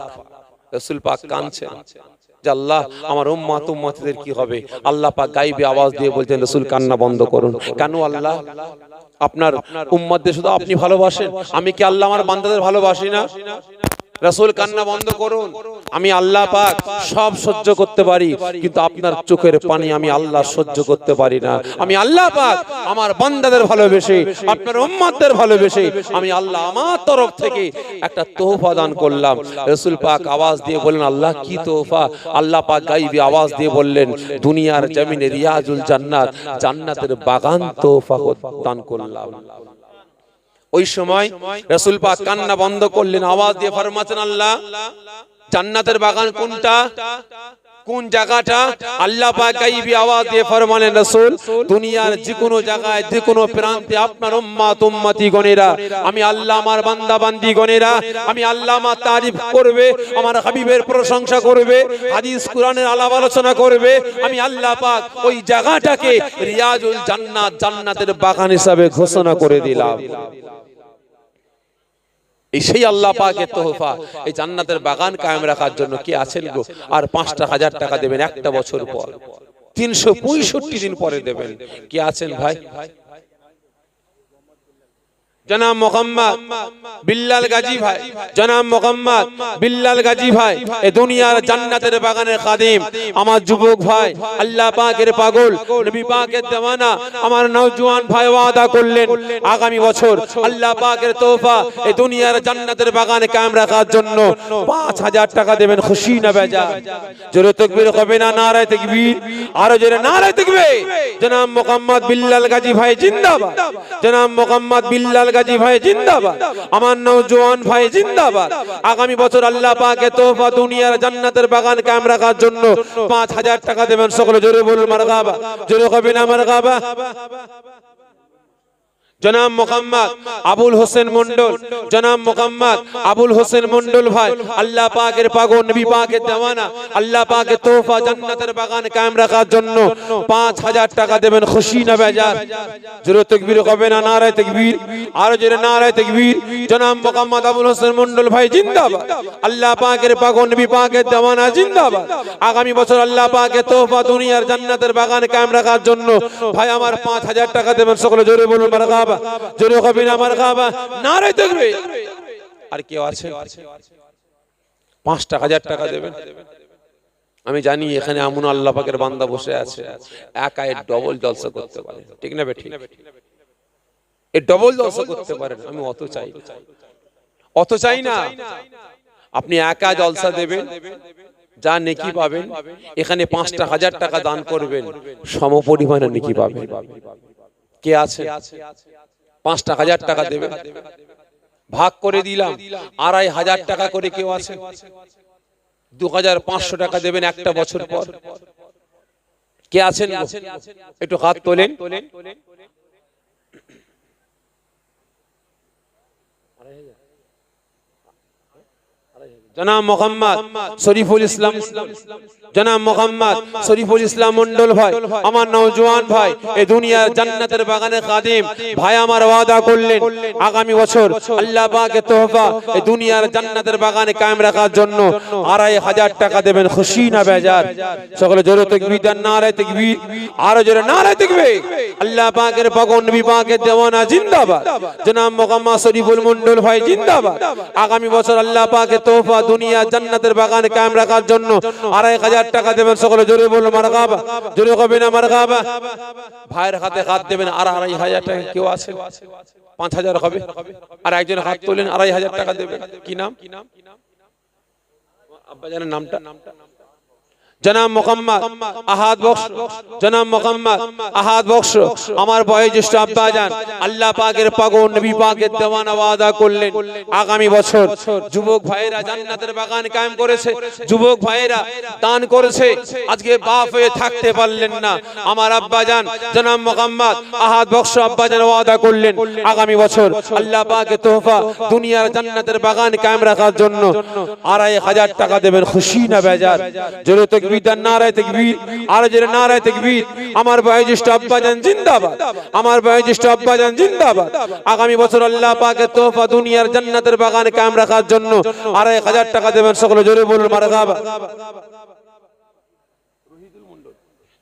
রাসূল পাক কাঁদছেন, যে আল্লাহ আমার উম্মতদের কি হবে। আল্লাহ পাক গায়বে আওয়াজ দিয়ে বলছেন রাসূল কান্না বন্ধ করুন। কেন আল্লাহ আপনার উম্মতদের শুধু আপনি ভালোবাসেন, আমি কি আল্লাহ আমার বান্দাদের ভালোবাসি না? রাসূল কান্না বন্ধ করুন। আমি আল্লাহ পাক সব সহ্য করতে পারি, কিন্তু আপনার চোখের পানি আমি আল্লাহ সহ্য করতে পারি না। আমি আল্লাহ পাক আমার বান্দাদের ভালোবেসে, আপনার উম্মতদের ভালোবেসে আমি আল্লাহ আমার তরফ থেকে একটা তোহফা দান করলাম। রাসূল পাক আওয়াজ দিয়ে বললেন আল্লাহ কি তোহফা? আল্লাহ পাক গায়বী আওয়াজ দিয়ে বললেন দুনিয়ার জমিনে রিয়াজুল জান্নাত, জান্নাতের বাগান তোহফা দান করলাম। ওই সময় রাসূল পাক কান্না বন্ধ করলেন, আওয়াজ দিয়ে ফরমাচ্ছেন আল্লাহ জান্নাতের বাগান কোনটা, কোন জায়গাটা? আল্লাহ পাক গায়বী আওয়াজ দিয়ে ফরমালেন রাসূল দুনিয়ার যে কোনো জায়গায় যে কোনো প্রান্তে আপনার উম্মতি গণেরা, আমি আল্লাহ আমার বান্দা বান্দি গণেরা, আমি আল্লাহ আমার তারিফ করবে, আমার হাবিবের প্রশংসা করবে, হাদিস কোরআনের আলাপ আলোচনা করবে। আমি আল্লাহ পাক ওই জায়গাটাকে রিয়াজুল জান্নাত, জান্নাতের বাগান হিসাবে ঘোষণা করে দিলাম। এই সেই আল্লাহ পাকের তোহফা, এই জান্নাতের বাগান কায়েম রাখার জন্য কে আছেন গো? আর ৫,০০০ টাকা দেবেন একটা বছর পর, ৩৬৫ দিন পরে দেবেন। কে আছেন ভাই? জনাব মোহাম্মদ বিল্লাল গাজী ভাই, জনাব মোহাম্মদ বিল্লাল গাজী ভাই এই দুনিয়ার জান্নাতের বাগানের খাদিম, আমার যুবক ভাই, আল্লাহ পাকের পাগল, নবী পাকের দেওয়ানা, আমার নওজোয়ান ভাই ওয়াদা করলেন আগামী বছর আল্লাহ পাকের তোহফা এই দুনিয়ার জান্নাতের বাগানে কায়েম রাখার জন্য ৫,০০০ টাকা দেবেন। খুশি না বেজা? জোরে তাকবীর হবে না? নারায়ে তাকবীর, আরো জোরে নারায়ে তাকবীর। জনাব মোহাম্মদ বিল্লাল গাজী ভাই জিন্দাবাদ, জনাব মোহাম্মদ বিল্লাল গাজী ভাই জিন্দাবাদ, আমার নওজোয়ান ভাই জিন্দাবাদ। আগামী বছর আল্লাহ পাকের তোহফা দুনিয়ার জান্নাতের বাগান কায়েম রাখার জন্য ৫,০০০ টাকা দেবেন। সকলে জোরে বলুন মারহাবা, জোরে হবে না মারহাবা? জনাব মোহাম্মদ আবুল হোসেন মন্ডল, জনাব মোহাম্মদ আবুল হোসেন মন্ডল ভাই, আল্লাহ পাকের পাগল, নবী পাকের দেওয়ানা, আল্লাহ পাকের তোহফা জান্নাতের বাগান কায়েম রাখার জন্য ৫,০০০ টাকা দেবেন। খুশি না বেজার? জোরে তাকবীর হবে না? নারায়ে তাকবীর, আরো জোরে নারায়ে তাকবীর। জনাব মোহাম্মদ আবুল হোসেন মন্ডল ভাই জিন্দাবাদ, আল্লাহ পাকের পাগল, নবী পাকের দেওয়ানা জিন্দাবাদ। আগামী বছর আল্লাহ পাকের তোহফা দুনিয়ার জান্নাতের বাগান কায়েম রাখার জন্য ভাই আমার ৫,০০০ টাকা দেবেন। সকলে জোরে বলুন মারহাবা, জোরে হবে না মারহাবা? নারায়ে তাকবীর। আর কেউ আছে? ৫,০০০ টাকা দেবেন। আমি জানি এখানে এমন আল্লাহ পাকের বান্দা বসে আছে একা এর ডবল জলসা করতে পারে, ঠিক না বেঠিক? এর ডবল জলসা করতে পারেন। আমি অত চাই না। আপনি একা জলসা দেবেন, যা নেকি পাবেন, এখানে ৫,০০০ টাকা দান করবেন, সমপরিমাণে নেকি পাবেন। কে আছে? ৫,০০০ টাকা দেবেন, ভাগ করে দিলাম ২,৫০০ টাকা করে। কেউ আছে? ২,৫০০ টাকা দেবেন একটা বছর পর। কে আছেন? একটু হাত তোলেন। জনাব মোহাম্মদ শরীফুল ইসলাম, জনাব মোহাম্মদ শরীফুল ইসলাম মন্ডল ভাই, আমার নওজোয়ান ভাই, এই দুনিয়ার জান্নাতের বাগানে খাদিম ভাই, আমার ওয়াদা করলেন আগামী বছর আল্লাহ পাকের তোহফা এই দুনিয়ার জান্নাতের বাগানে কায়েম রাখার জন্য ২,৫০০ টাকা দেবেন। খুশি না বেজার? সকলে জোরে তাকবীর দেন, নারায়ে তাকবীর, আরো জোরে নারায়ে তাকবীর। আল্লাহ পাকের পাগল, নবী পাকের দেওয়ানা জিন্দাবাদ, জনাব মোহাম্মদ শরীফুল মন্ডল ভাই জিন্দাবাদ। আগামী বছর আল্লাহ পাকের তোহফা দুনিয়া জান্নাতের বাগানে কায়েম রাখার জন্য ২,৫০০ টাকা দেবেন। সকলে জোরে বলুন মারহাবা, জোরে হবে না মারহাবা? ভাইয়ের হাতে হাত দেবেন। আর ২,৫০০ টাকা কেউ আছে? ৫,০০০ হবে। আর একজন হাত তোলেন, ২,৫০০ টাকা দেবেন। কি নাম? আব্বাজানের নামটা? জনাব মোহাম্মদ আহাদ বক্স, জনাব মোহাম্মদ আহাদ বক্স, আমার বয়োজ্যেষ্ঠ আব্বাজান, আল্লাহ পাকের পাগল, নবী পাকের দেওয়ানা ওয়াদা করলেন আগামী বছর যুবক ভাইয়েরা জান্নাতের বাগান কায়েম করেছে, যুবক ভাইয়েরা দান করেছে, আজকে বাপ হয়ে থাকতে পারলেন না। আমার আব্বাজান জনাব মোহাম্মদ আহাদ বক্স আব্বাজান ওয়াদা করলেন আগামী বছর আল্লাহ পাকের তোহফা দুনিয়ার জান্নাতের বাগান কায়েম রাখার জন্য ২,৫০০ টাকা দেবেন। খুশি না বেজার? জোরে তাকবীর, নারায়ে তাকবীর, আর জোরে নারায়ে তাকবীর। আমার বয়োজ্যেষ্ঠ আব্বাজান জিন্দাবাদ, আমার বয়োজ্যেষ্ঠ আব্বাজান জিন্দাবাদ। আগামী বছর আল্লাহ পাকের তোহফা দুনিয়ার জান্নাতের বাগানে কায়েম রাখার জন্য ২,৫০০ টাকা দেবেন। সকলে জোরে বলুন মারহাবা।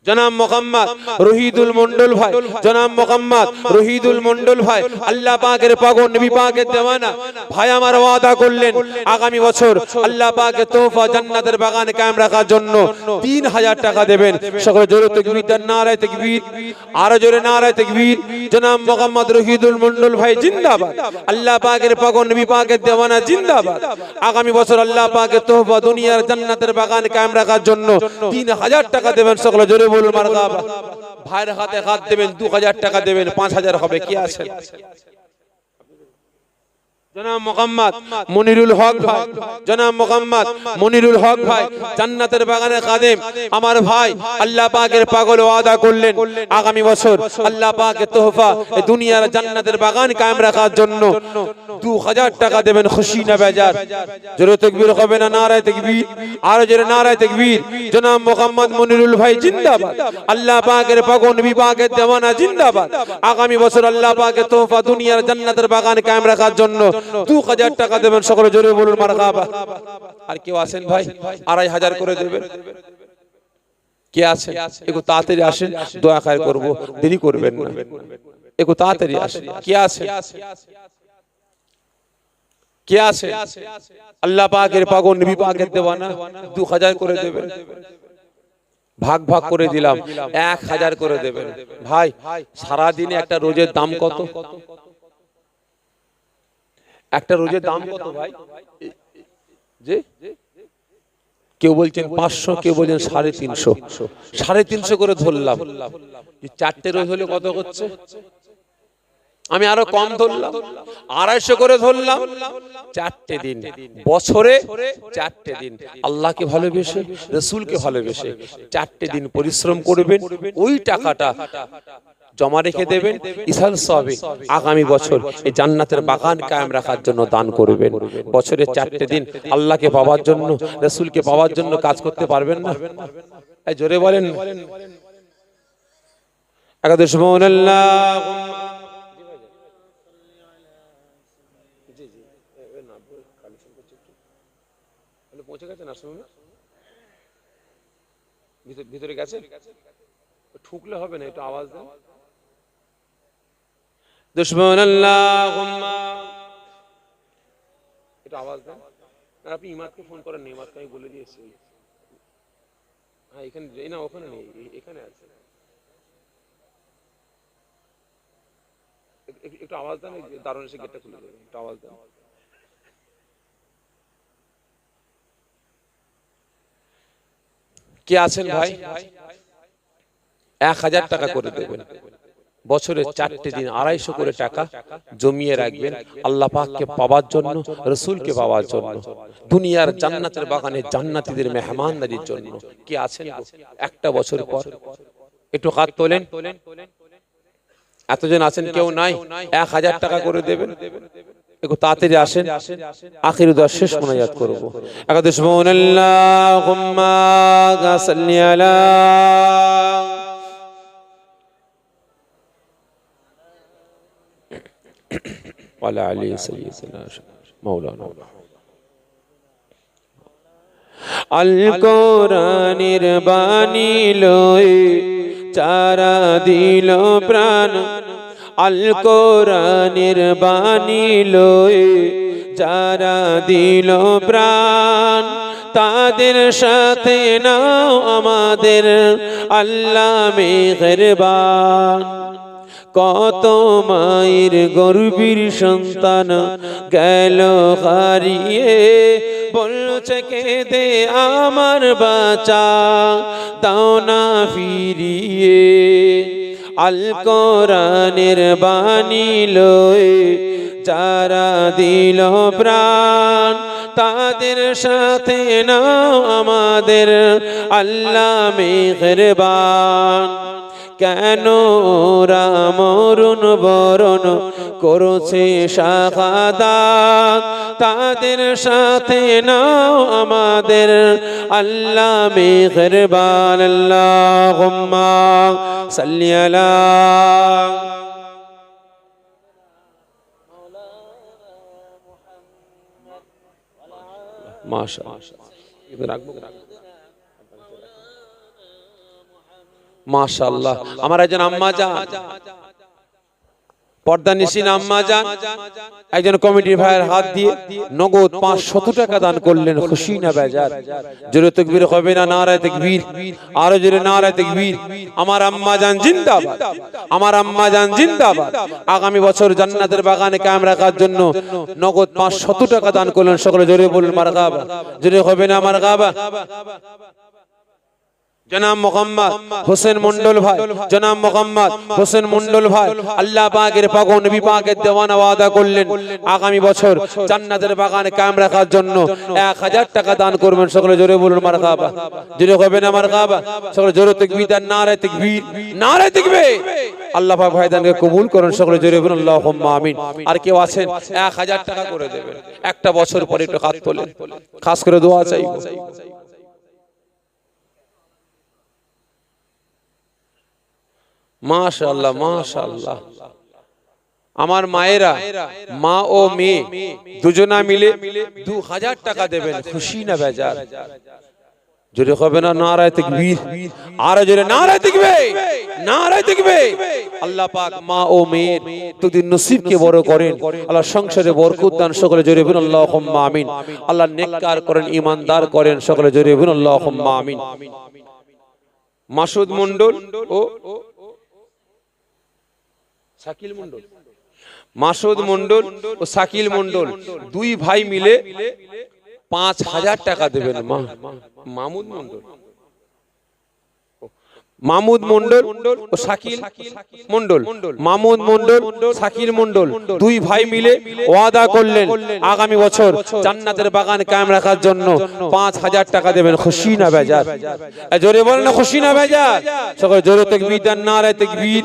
জনাব মোহাম্মদ রহিদুল মন্ডল ভাই, জনাব মোহাম্মদ রহিদুল মন্ডল ভাই, আল্লাহ পাকের পাগল নবী পাকের দেওয়ানা ভাই আমার ওয়াদা করলেন আগামী বছর আল্লাহ পাকের তোহফা জান্নাতের বাগান কায়েম রাখার জন্য 3000 টাকা দেবেন। সকলে জোরে তাকবীর দেন, নারায়ে তাকবীর, আরো জোরে নারায়ে তাকবীর। জনাব মোহাম্মদ রহিদুল মন্ডল ভাই জিন্দাবাদ, আল্লাহ পাকের পাগল নবী পাকের দেওয়ানা জিন্দাবাদ। আগামী বছর আল্লাহ পাকের তোহফা দুনিয়ার জান্নাতের বাগান কায়েম রাখার জন্য 3000 টাকা দেবেন। সকলে জোরে বলুন মারহাবা। ভাইয়ের হাতে হাত দেবেন, 2000 টাকা দেবেন, 5000 হবে। কি আছে? জনাব মোহাম্মদ মনিরুল হক ভাই, জনাব মোহাম্মদ মনিরুল হক ভাই জান্নাতের বাগানের খাদেম আমার ভাই, আল্লাহ পাকের পাগল ওয়াদা করলেন আগামী বছর আল্লাহ পাকের তোহফা এই দুনিয়ার জান্নাতের বাগান কায়েম রাখার জন্য 2000 টাকা দেবেন। খুশি না বেজার? জোরে তাকবীর হবে না? নারায়ে তাকবীর, আরো জোরে নারায়ে তাকবীর। জনাব মোহাম্মদ মনিরুল ভাই জিন্দাবাদ, আল্লাহ পাকের পাগল নবী পাকের দেওয়ানা জিন্দাবাদ। আগামী বছর আল্লাহ পাকের তোহফা দুনিয়ার জান্নাতের বাগান কায়েম রাখার জন্য 2000 টাকা দেবেন। সকলে জোরে বলুন মারহাবা। আর কেউ আছেন ভাই? 2500 করে দেবেন। কে আছে? একটু তাড়াতাড়ি আসেন, দোয়া খায়ের করব, দেরি করবেন না, একটু তাড়াতাড়ি আসেন। কে আছে? কে আছে? আল্লাহ পাকের পাগল নবী পাকের দেওয়ানা 2000 করে দেবেন। ভাগ ভাগ করে দিলাম, 1000 করে দেবেন। ভাই সারা দিনে একটা রোজের দাম কত? একটা রোজের দাম কত ভাই? যে কেউ বলছেন 500, কেউ বলছেন 350। 350 করে ধরলাম। 4টে রোজ হলে কত হচ্ছে? আমি আরো কম ধরলাম, 250 করে ধরলাম। 4টে দিন, বছরে 4টে দিন আল্লাহকে ভালোবেসে রাসূলকে ভালোবেসে 4টে দিন পরিশ্রম করবেন। ওই টাকাটা জমা রেখে দেবেন, ইসাল সওয়াবে আগামী বছর এই জান্নাতের বাগান কায়েম রাখার জন্য দান করবেন। বছরে 4টে দিন আল্লাহকে পাওয়ার জন্য, রাসূলকে পাওয়ার জন্য কাজ করতে পারবেন না? এই জোরে বলেন একাদশ সুবহানাল্লাহ। পৌঁছে গেছে না? শুনুন, ভিতরে গেছে, ঠুকলে হবে না, একটু আওয়াজ দেন। দুশমনাল্লাহুম্মা, একটু আওয়াজ দেন। আর আপনি ইমাদকে ফোন করেন, ইমাদকে আমি বলে দিয়েছি। হ্যাঁ এখানে না, ওখানে নেই, এখানে আছে। একটু আওয়াজ দেন, দারুণ এসে গেটটা খুলে দেবেন, একটু আওয়াজ দেন। কে আছেন ভাই? 1000 টাকা করে দেবেন। বছরে 4টে দিন 250 করে টাকা জমিয়ে রাখবেন আল্লাহ পাককে পাওয়ার জন্য, রাসূলকে পাওয়ার জন্য, দুনিয়ার জান্নাতের বাগানে জান্নাতীদের মেহমানদারির জন্য। কি আছেন একটা বছর পর? একটু হাত তোলেন। এতজন আছেন? কেউ নাই? 1000 টাকা করে দেবেন। একটু তাড়াতাড়ি আসেন, আখির দোয়া শেষ মোনাজাত করব। একাদশ সুবহানাল্লাহুম্মা সাল্লি আলা ওয়ালা আলি সাইয়্যিদিনা মাওলানা। আল কোরআনের বাণী লয়ে চারা দিল প্রাণ, আল কোরআনের বাণী লয়ে যারা দিল প্রাণ, তাদের সাথে নাও আমাদের আল্লাহ মেহেরবান। কত মায়ের গর্ভীর সন্তান গেল হারিয়ে, বলছে কেঁদে আমার বাঁচা দাও না ফিরিয়ে। আল কোরআনের বাণী লয়ে যারা দিল প্রাণ, তাদের সাথে নাও আমাদের আল্লাহ মেহেরবান। কেন ওরা মরণ বরণ করছে শাহাদাত, তাদের সাথে নাও আমাদের আল্লাহ মেহেরবান। আল্লাহুম্মা সাল্লি আলা মাশাআল্লাহ। মাশাআল্লাহ। আমার একজন আম্মা জান, পর্দা নিশিন আম্মা জান, একজন কমিটির ভাইয়ের হাত দিয়ে নগদ 500 টাকা দান করলেন, খুশি না বেজার? জোরে তাকবীর হবে না? নারায়ে তাকবীর, আরো জোরে নারায়ে তাকবীর। আমার আম্মা জান জিন্দাবাদ, আমার আম্মা জান জিন্দাবাদ। আগামী বছর জান্নাতের বাগানে কায়েম রাখার জন্য নগদ 500 টাকা দান করলেন। সকলে জোরে বলুন মারহাবা। জোরে হবে না মারহাবা? জনাব মোহাম্মদ হোসেন মন্ডল ভাই, জনাব মোহাম্মদ হোসেন মন্ডল ভাই আল্লাহ পাকের পাগল নবী পাকের দেওয়ানা ওয়াদা করলেন আগামী বছর জান্নাতের বাগানে কায়েম রাখার জন্য 1000 টাকা দান করবেন। সকলে জোরে বলুন মারহাবা। জোরে হবে না মারহাবা? সকলে জোরে তাকবীর আর নারায়ে তাকবীর, নারায়ে তাকবীর। আল্লাহ পাক ভাইদানকে কবুল করুন। সকলে জোরে বলুন আল্লাহুম্মা আমিন। আর কেউ আছেন 1000 টাকা করে দেবেন, একটা বছর পরে একটু হাত তোলেন, খাস করে দোয়া চাইবো। মাশাআল্লাহ মাশাআল্লাহ। আমার মায়েরা, মা ও মেয়ে দুজনা মিলে 2000 টাকা দেবেন, খুশি না বেজার? জোরে হবে না? নারায়ে তাকবীর, আর জোরে নারায়ে তাকবীর, নারায়ে তাকবীর। আল্লাহ পাক মা ও মেয়ের প্রতিদিন নসিবকে বড় করেন, আল্লাহ সংসারে বরকত দান। সকলে জোরে বলুন আল্লাহুম্মা আমিন। আল্লাহ নেককার করেন, ঈমানদার করেন। সকলে জোরে বলুন আল্লাহুম্মা আমিন। মাসুদ মন্ডল ও শাকিল মন্ডল, মাসুদ মন্ডল ও শাকিল মন্ডল দুই ভাই মিলে 5000 টাকা দেবেন। মামুদ মন্ডল, মামুদ মন্ডল ও শাকিল মন্ডল, মামুদ মন্ডল শাকিল মন্ডল দুই ভাই মিলে ওয়াদা করলেন আগামী বছর জান্নাতের বাগান কায়েম রাখার জন্য 5000 টাকা দেবেন, খুশি না বেজার? জোরে বলেন না খুশি না বেজার? সকলে জোরে তাকবীর দেন, নারায়ে তাকবীর,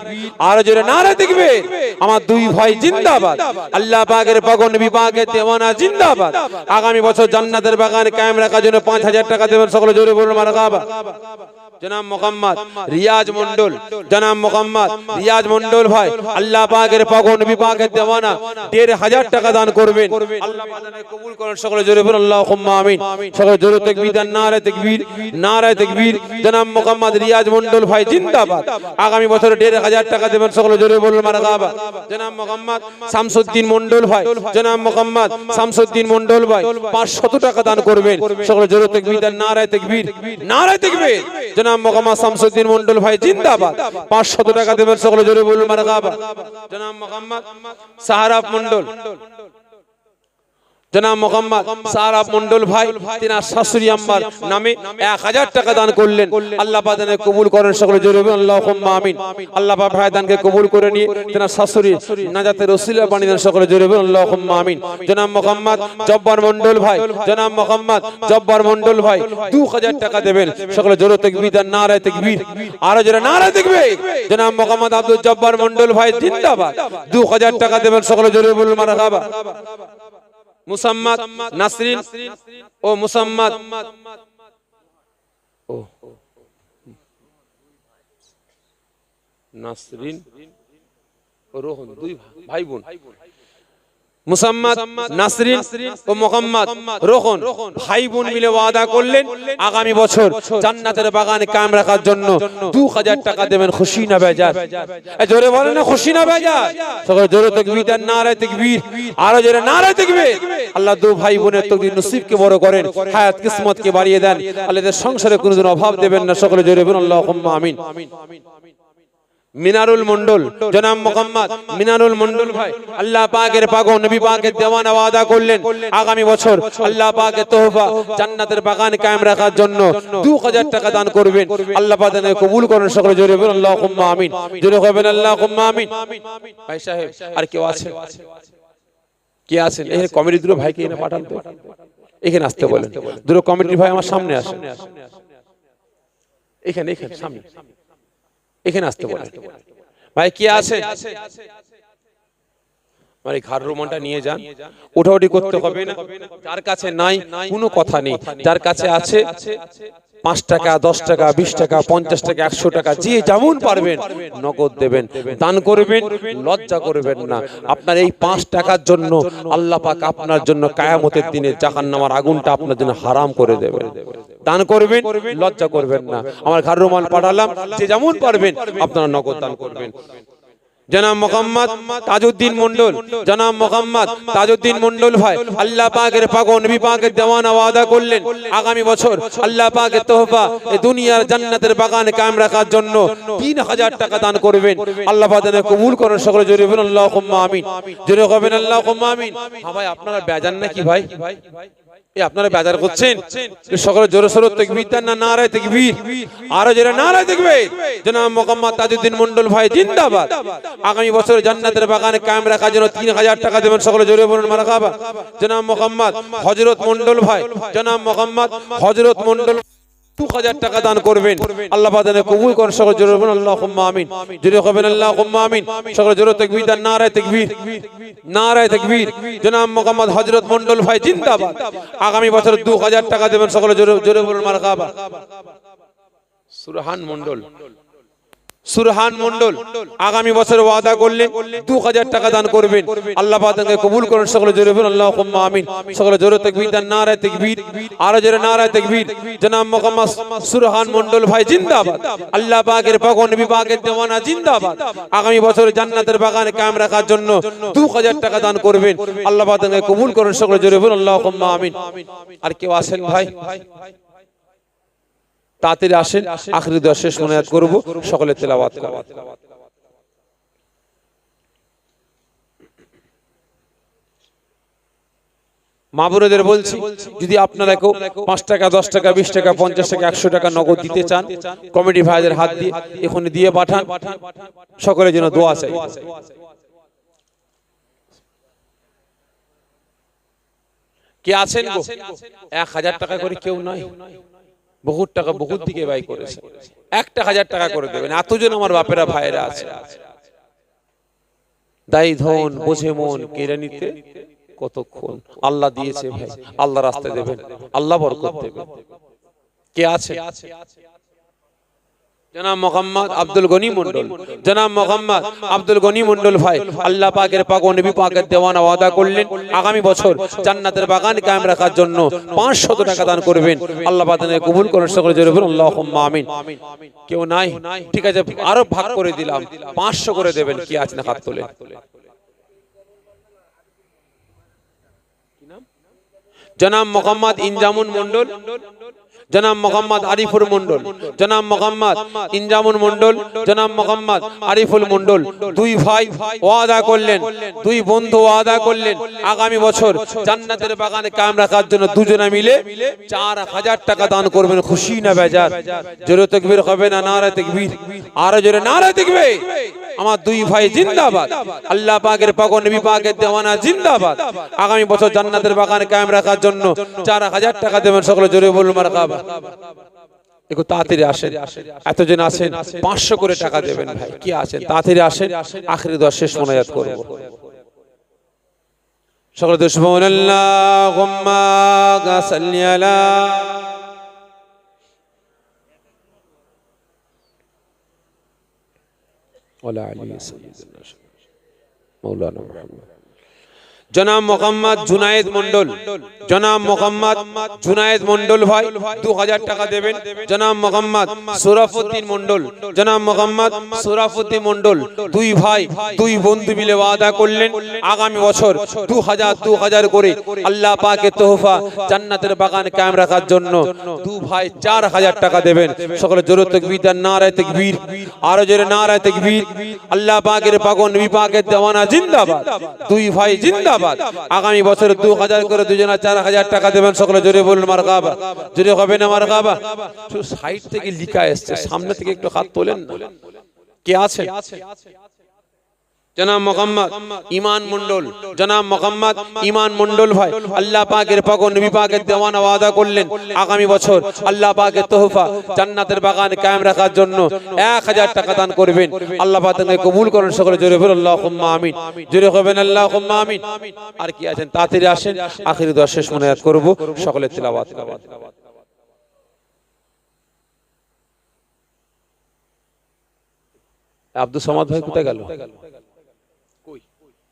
আর জোরে নারায়ে তাকবীর। আমার দুই ভাই জিন্দাবাদ, আল্লাহ পাকের পাগল নবী পাকের দেওয়ানা জিন্দাবাদ। আগামী বছর জান্নাতের বাগান কায়েম রাখার জন্য 5000 টাকা দেবেন। সকলে জোরে বলুন মারহাবা। জনাব মোহাম্মদ রিয়াজ মন্ডল, জনাব মোহাম্মদ রিয়াজ মন্ডল ভাই আল্লাহ পাকের পাগল নবী পাকের দেওয়ানা 1500 টাকা দান করবেন। আল্লাহ পাক কবুল করেন। সকলে জোরে বলুন আল্লাহুম্মা আমিন। সকলে জোরে তাকবীর দেন, নারায়ে তাকবীর, নারায়ে তাকবীর। জনাব মোহাম্মদ রিয়াজ মন্ডল ভাই জিন্দাবাদ। আগামী বছর 1500 টাকা দেবেন। সকলে জোরে বলুন মারহাবা। জনাব মোহাম্মদ শামসুদ্দিন মন্ডল ভাই, জনাব মোহাম্মদ শামসুদ্দিন মন্ডল ভাই 500 টাকা দান করবেন। সকলে জোরে তাকবীর দেন, নারায়ে তাকবীর, নারায়ে তাকবীর। জনাব মোহাম্মদ শামসুদ্দিন মন্ডল ভাই জিন্দাবাদ। 500 টাকা দেবেন। সকলে জোরে বলুন মারহাবা। জনাব মোহাম্মদ সাহারাফ মন্ডল, জনাব মোহাম্মদ সাহারাফ মন্ডল ভাই তিনার শাশুড়ি আম্মার নামে 1000 টাকা দান করলেন। আল্লাহ পাক দানকে কবুল করেন। সকলে জোরে বলুন আল্লাহুম্মা আমিন। আল্লাহ পাক ভাই দানকে কবুল করে নিয়ে তিনার শাশুড়ি নাজাতের ওসিলা বানিয়ে দেন। সকলে জোরে বলুন আল্লাহুম্মা আমিন। জনাব মোহাম্মদ জব্বার মন্ডল ভাই, জনাব মোহাম্মদ জব্বার মন্ডল ভাই 2000 টাকা দেবেন। সকলে জোরে তাকবীর দেন, নারায়ে তাকবীর, আর জোরে নারায়ে তাকবীর। জনাব মোহাম্মদ আব্দুল জব্বার মন্ডল ভাই জিন্দাবাদ। 2000 টাকা দেবেন। সকলে জোরে বলুন মারহাবা। মুসাম্মাদ নাসরিন ও মুসাম্মাদ ও নাসরিন ও রোহন দুই ভাই বোন, মুসাম্মাদ নাসরিন ও মোহাম্মদ রোহন ভাই বোন মিলে ওয়াদা করলেন আগামী বছর জান্নাতের বাগানে কায়েম রাখার জন্য 2000 টাকা দেবেন, খুশি না বেজার? জোরে বলেন না খুশি না বেজার? সকলে জোরে তাকবীর দেন, নারায়ে তাকবীর, আর জোরে নারায়ে তাকবীর। আল্লাহ দু ভাই বোনের তকদীর নসিবকে বড় করেন, হায়াত কিসমতকে বাড়িয়ে দেন, আল্লাহদের সংসারে কোনোদিন অভাব দেবেন না। সকলে জোরে বলুন আল্লাহুম্মা আমিন। মিনারুল মন্ডল, জনাব মোহাম্মদ মিনারুল মন্ডল ভাই আল্লাহ পাকের পাগল নবী পাকের দেওয়ানা ওয়াদা করলেন আগামী বছর আল্লাহ পাকের তোহফা জান্নাতের বাগান কায়েম রাখার জন্য 2000 টাকা দান করবেন। আল্লাহ পাক দানকে কবুল করেন। সকলে জোরে বলুন আল্লাহুম্মা আমিন। জোরে বলবেন আল্লাহুম্মা আমিন। ভাই সাহেব আর কেউ আছে? কে আছেন? এই কমিটি দুটো ভাইকে এনে পাঠান তো, এখানে আসতে বলেন। দুটো কমিটির ভাই আমার সামনে আসেন, এখানে এখানে সামনে, এখানে আসতে বলেন। ভাই কি আছে? মানে ঘর রুমানটা নিয়ে যান, ওঠাউঠি করতে হবে না। যার কাছে নাই কোনো কথা নেই, যার কাছে আছে 5 টাকা 10 টাকা 20 টাকা 50 টাকা 100 টাকা যে যেমন পারবেন নগদ দেবেন, দান করবেন, লজ্জা করবেন না। আপনার এই 5 টাকার জন্য আল্লাহ পাক আপনার জন্য কিয়ামতের দিনে জাহান্নামের আগুনটা আপনার জন্য হারাম করে দেবেন। দান করবেন, লজ্জা করবেন না। আমার ঘর রুমাল পাঠালাম, যে যেমন পারবেন আপনারা নগদ দান করবেন। জনাব মোহাম্মদ তাজউদ্দিন মন্ডল, জনাব মোহাম্মদ তাজউদ্দিন মন্ডল ভাই আল্লাহ পাকের পাক ও নবী পাকের দেওয়ানা ওয়াদা করলেন আগামী বছর আল্লাহ পাকের তোহফা এই দুনিয়ার জান্নাতের বাগান কায়েম রাখার জন্য 3000 টাকা দান করবেন। আল্লাহ পাক যেন কবুল করেন। সকলে জোরে বলুন আল্লাহুম্মা আমিন, জোরে বলবেন আল্লাহুম্মা আমিন। হ্যাঁ ভাই, আপনারা বেজান নাকি ভাই? আপনারা বেজার করছেন? সকলে জোরে সোরে তাকবীর দেন না নারায়ে তাকবীর? আরো জোরে নারায়ে তাকবীর। জনাব মোহাম্মদ তাজউদ্দিন মন্ডল ভাই জিন্দাবাদ। আগামী বছর জান্নাতের বাগানে কায়েম রাখার জন্য 3000 টাকা দেবেন। সকলে জোরে বলুন মারহাবা। জনাব মোহাম্মদ হযরত মন্ডল ভাই, জনাব মোহাম্মদ হযরত মন্ডল 2000 টাকা দান করবেন। আল্লাহ পাক যেন কবুল করেন। সকলে জোরে বলুন আল্লাহুম্মা আমিন, জোরে বলবেন আল্লাহুম্মা আমিন। সকলে জোরে তাকবীর দেন নারায়ে তাকবীর, নারায়ে তাকবীর। জনাব মোহাম্মদ হযরত মন্ডল ভাই জিন্দাবাদ। আগামী বছর 2000 টাকা দেবেন। সকলে জোরে জোরে বলুন মারহাবা। সুরহান মন্ডল, সুরহান মন্ডল আগামী বছর ওয়াদা করলে 2000 টাকা দান করবেন। আল্লাহ পাক তাকে কবুল করেন। সকলে জোরে বলুন আল্লাহুম্মা আমিন। সকলে জোরে তাকবীর দেন নারায়ে তাকবীর, আরো জোরে নারায়ে তাকবীর। জনাব মোহাম্মদ সুরহান মন্ডল ভাই জিন্দাবাদ। আল্লাহ পাকের পাক ও নবী পাকের দেওয়ানা জিন্দাবাদ। আগামী বছর জান্নাতের বাগানে কায়েম রাখার জন্য 2000 টাকা দান করবেন। আল্লাহ পাক তাকে কবুল করেন। সকলে জোরে বলুন আল্লাহুম্মা আমিন। আর কেউ আছেন ভাই? তাড়াতাড়ি আসেন, আখিরি দোয়া শেষ মোনাজাত করব। সকলে তেলাওয়াত করুন। মা বোনেদের বলছি, যদি আপনারা কেউ 5 টাকা 10 টাকা 20 টাকা 50 টাকা 100 টাকা নগদ দিতে চান, কমিটি ভাইদের হাত দিয়ে এখানে দিয়ে পাঠান। সকলের জন্য দোয়া চাই। কে আছেন গো? 1000 টাকা করে কেউ নাই? বহুত টাকা বহুত দিকে ব্যয় করেছে। 1000 টাকা করে দেবেন। এতজন আমার বাপেরা ভাইরা আছে। দায়ী ধন বোঝে মন কেড়ে নিতে কতক্ষণ। আল্লাহ দিয়েছে ভাই, আল্লাহ রাস্তায় দেবেন, আল্লাহ বরকত দেবেন। কে আছে? জনাব মোহাম্মদ আব্দুল গনি মন্ডল, জনাব মোহাম্মদ আব্দুল গনি মন্ডল ভাই আল্লাহ পাকের পাক ও নবী পাকের দেওয়ানা ওয়াদা করলেন আগামী বছর জান্নাতের বাগান কায়েম রাখার জন্য 500 টাকা দান করবেন। আল্লাহ পাক তাকে কবুল করেন। সকলে জোরে বলুন আল্লাহুম্মা আমিন। কেউ নাই? ঠিক আছে, আরো ভাগ করে দিলাম, 500 করে দেবেন। কি আছে না হাত তোলেন। জনাব মোহাম্মদ ইনজামুন মন্ডল, জনাব মোহাম্মদ আরিফুল মন্ডল, জনাব মোহাম্মদ ইনজামুন মন্ডল, জনাব মোহাম্মদ আরিফুল মন্ডল, দুই ভাই ওয়াদা করলেন, দুই বন্ধু ওয়াদা করলেন আগামী বছর জান্নাতের বাগানে কায়েম রাখার জন্য দুজনে মিলে 4000 টাকা দান করবেন। খুশি না বেজার? জোরে তাকবীর হবে না নারায়ে তাকবীর? আরো জোরে নারায়ে তাকবীর। আমার দুই ভাই জিন্দাবাদ। আল্লাহ পাকের পাক ও নবী পাকের দেওয়ানা জিন্দাবাদ। আগামী বছর জান্নাতের বাগানে কায়েম রাখার জন্য 4000 টাকা দেবেন। সকলে জোরে বলুন মারহাবা। একটু তাড়াতাড়ি আসেন, এতজন আছেন, 500 করে টাকা দেবেন ভাই। কি আছেন? তাড়াতাড়ি আসেন, আখিরি দোয়া শেষ মোনাজাত করব। সকলে দরুদ আল্লাহুম্মা সাল্লি আলা ওয়ালা আলি সাইয়্যিদিনা মাওলানা মুহাম্মদ। জনাব মোহাম্মদ জুনায়েদ মন্ডল, জনাব মোহাম্মদ জুনায়েদ মন্ডল ভাই 2000 টাকা দেবেন। জনাব মোহাম্মদ শরাফউদ্দিন মন্ডল, জনাব মোহাম্মদ শরাফউদ্দিন মন্ডল, দুই ভাই দুই বন্ধু মিলে ওয়াদা করলেন আগামী বছর 2000 করে আল্লাহ পাকের তোহফা জান্নাতের বাগান কায়েম রাখার জন্য দুই ভাই 4000 টাকা দেবেন। সকলে জোরে তাকবীর দেন নারায়ে তাকবীর, আরো জোরে নারায়ে তাকবীর। আল্লাহ পাকের পাক ও নবী পাকের দেওয়ানা জিন্দাবাদ। দুই ভাই জিন্দাবাদ। আগামী বছর 2000 করে দুজনা 4000 টাকা দেবেন। সকলে জোরে বলুন মারহাবা। জোরে হবে না মারহাবা? শুধু সাইড থেকে লেখা আসছে, সামনে থেকে একটু হাত তোলেন না। কে আছে? জনাব মোহাম্মদ ঈমান মন্ডল, জনাব মোহাম্মদ ঈমান মন্ডল ভাই আল্লাহ পাকের পাক ও নবী পাকের দেওয়ানা ওয়াদা করলেন আগামী বছর আল্লাহ পাকের তোহফা জান্নাতের বাগান কায়েম রাখার জন্য 1000 টাকা দান করবেন। আল্লাহ পাক তাকে কবুল করেন। সকলে জোরে বলুন আল্লাহুম্মা আমিন। জোরে হবেন আল্লাহুম্মা আমিন। আর কি আছেন? তাড়াতাড়ি আসেন, আখিরি দোয়া শেষ মোনাজাত করব। সকলে তেলাওয়াত করুন। আব্দুল সামাদ ভাই কোথায় গেল?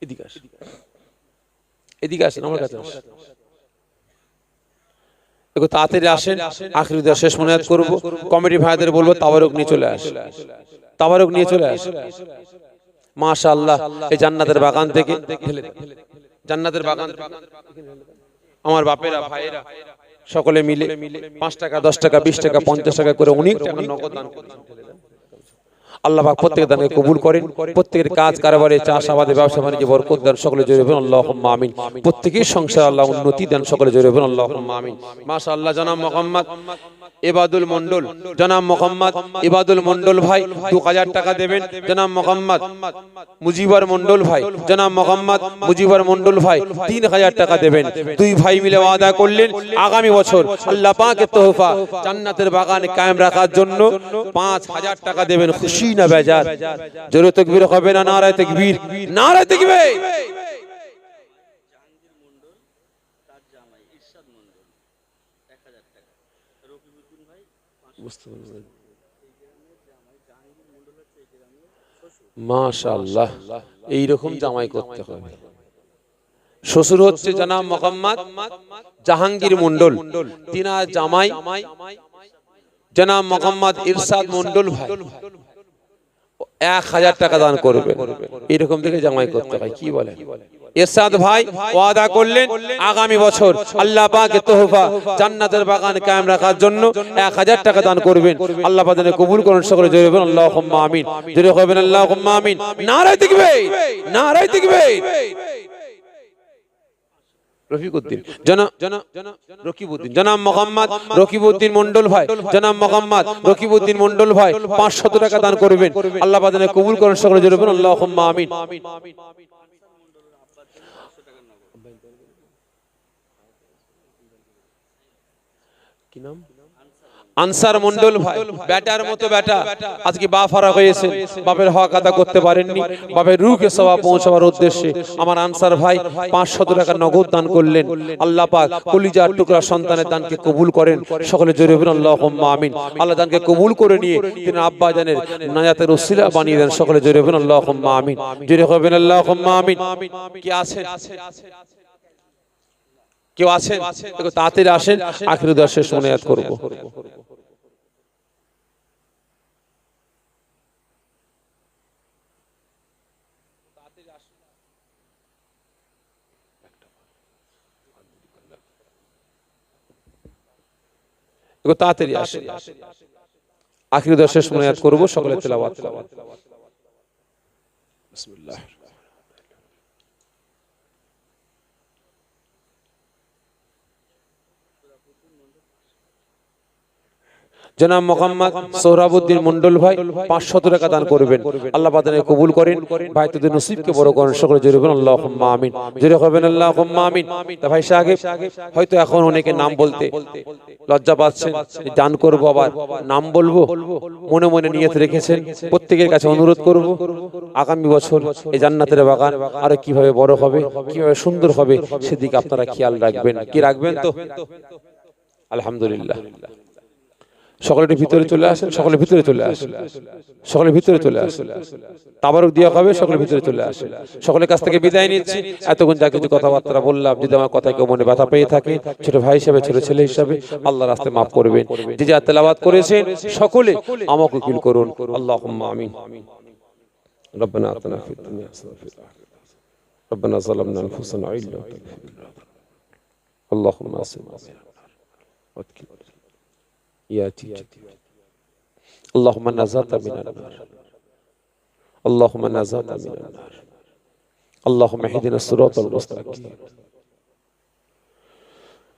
এদিকে আসেন, এদিকে আসেন, আমার কাছে আসেন। দেখো তাড়াতাড়ি আসেন, আখির দোয়া শেষ মোনাজাত করব। কমিটি ভাইদের বলবো তাবারুক নিয়ে চলে আসে, তাবারুক নিয়ে চলে আসে। মাশাআল্লাহ, এই জান্নাতের বাগান থেকে জান্নাতের বাগান আমার বাপেরা ভাইয়েরা সকলে মিলে 5 টাকা 10 টাকা 20 টাকা 50 টাকা করে অনেক টাকা নগদ দান করেছেন। আল্লাহ পাক প্রত্যেকের দানকে কবুল করেন, প্রত্যেকের কাজ কারবারে চাষাবাদে ব্যবসা বাণিজ্যে বরকত দেন, সকলে জোরে বলুন আল্লাহুম্মা আমিন। প্রত্যেকের সংসারে আল্লাহ উন্নতি দেন, সকলে জোরে বলুন আল্লাহুম্মা আমিন। মাশাআল্লাহ, জনাব মোহাম্মদ ইবাদুল মন্ডল, জনাব মোহাম্মদ ইবাদুল মন্ডল ভাই 2000 টাকা দেবেন। জনাব মোহাম্মদ মুজিবর মন্ডল ভাই, জনাব মোহাম্মদ মুজিবর মন্ডল ভাই 3000 টাকা দেবেন। দুই ভাই মিলে ওয়াদা করলেন আগামী বছর আল্লাহ পাকের তোহফা জান্নাতের বাগানে কায়েম রাখার জন্য 5000 টাকা দেবেন। খুশি না বেজার? জোরে তাকবীর হবে না? নারায়ে তাকবীর, নারায়ে তাকবীর। মাশাআল্লাহ, এইরকম জামাই করতে হবে। শ্বশুর হচ্ছে জনাব মোহাম্মদ জাহাঙ্গীর মন্ডল, তিনার জামাই জনাব মোহাম্মদ ইরশাদ মন্ডল ভাই 1000 টাকা দান করবেন। এরকম থেকে জামাই করতে হয়, কি বলেন? ইরশাদ ভাই ওয়াদা করলেন আগামী বছর আল্লাহ পাকের তোহফা জান্নাতের বাগান কায়েম রাখার জন্য 1000 টাকা দান করবেন। আল্লাহ পাক যেন কবুল করেন, সকলে জোরে বলুন আল্লাহুম্মা আমিন। জোরে কইবেন আল্লাহুম্মা আমিন। নারায়ে তাকবীর, নারায়ে তাকবীর। রফিকুদ্দিন রকিবউদ্দিন, জনাব মোহাম্মদ রকিবউদ্দিন মন্ডল ভাই, জনাব মোহাম্মদ রকিবউদ্দিন মন্ডল ভাই 500 টাকা দান করবেন। আল্লাহ পাক যেন কবুল করেন, সকলে জোরে বলুন আল্লাহুম্মা আমিন। কি নাম? আনসার মন্ডল ভাই, বেটার মতো বেটা, আজকে বাপ হারা হয়েছে, বাপের হক আদা করতে পারেননি, বাপের রূহকে সওয়াব পৌঁছাবার উদ্দেশ্যে আমার আনসার ভাই 500 টাকা নগদ দান করলেন। আল্লাহ পাক কলিজার টুকরা সন্তানের দানকে কবুল করেন, সকলে জোরে বলুন আল্লাহুম্মা আমিন। আল্লাহ দানকে কবুল করে নিয়ে তিনি আব্বা জানের নাজাতের ওসিলা বানিয়ে দেন, সকলে জোরে বলুন আল্লাহুম্মা আমিন। জোরে কইবেন আল্লাহুম্মা আমিন। কি আছেন? কেউ আছেন? দেখো তাড়াতাড়ি আসেন, আখির দোয়া শেষ মোনাজাত করব। দেখো তাড়াতাড়ি আসেন, আখির দোয়া শেষ মোনাজাত করব, সকলে তেলাওয়াত করুন। বিসমিল্লাহ। জনাব মোহাম্মদ সোহরাবউদ্দিন মন্ডল ভাই 500 টাকা দান করবেন। আল্লাহ পাক যেন কবুল করেন, ভাই তোদের নসিবকে বড় করেন, সকলে জোরে বলুন আল্লাহুম্মা আমিন। জোরে কইবেন আল্লাহুম্মা আমিন। তা ভাই সাহেব হয়তো এখন অনেকে নাম বলতে লজ্জা পাচ্ছেন, দান করব আবার নাম বলবো, মনে মনে নিয়ত রেখেছেন। প্রত্যেকের কাছে অনুরোধ করব আগামী বছর এই জান্নাতের বাগান আরো কিভাবে বড় হবে, কিভাবে সুন্দর হবে সেদিকে আপনারা খেয়াল রাখবেন। কি রাখবেন তো? আলহামদুলিল্লাহ। সকলের ভিতরে চলে আসেন, সকলের ভিতরে চলে আসেন, সকলের ভিতরে চলে আসেন। তাবারুক দেওয়া হবে, সকলের ভিতরে চলে আসেন। সকলের কাছ থেকে বিদায় নিচ্ছি। এতক্ষণ যা কিছু কথাবার্তা বললাম, যদি আমার কথায় কেউ মনে ব্যথা পেয়ে থাকে, ছোট ভাই হিসেবে ছোট ছেলে হিসেবে আল্লাহর রাস্তায় মাফ করবেন। যে যা তেলাওয়াত করেছেন সকলে আমাকে কবুল করুন, আল্লাহুম্মা আমিন। রব্বানা আতিনা ফিদ দুনিয়া হাসানাতান রব্বানা যালামনা আনফুসানা ওয়া ইল্লাম তাগফির লানা আল্লাহুম্মা আসিনা اللهم نجات من النار اللهم نجات من النار اللهم اهدنا الصراط المستقيم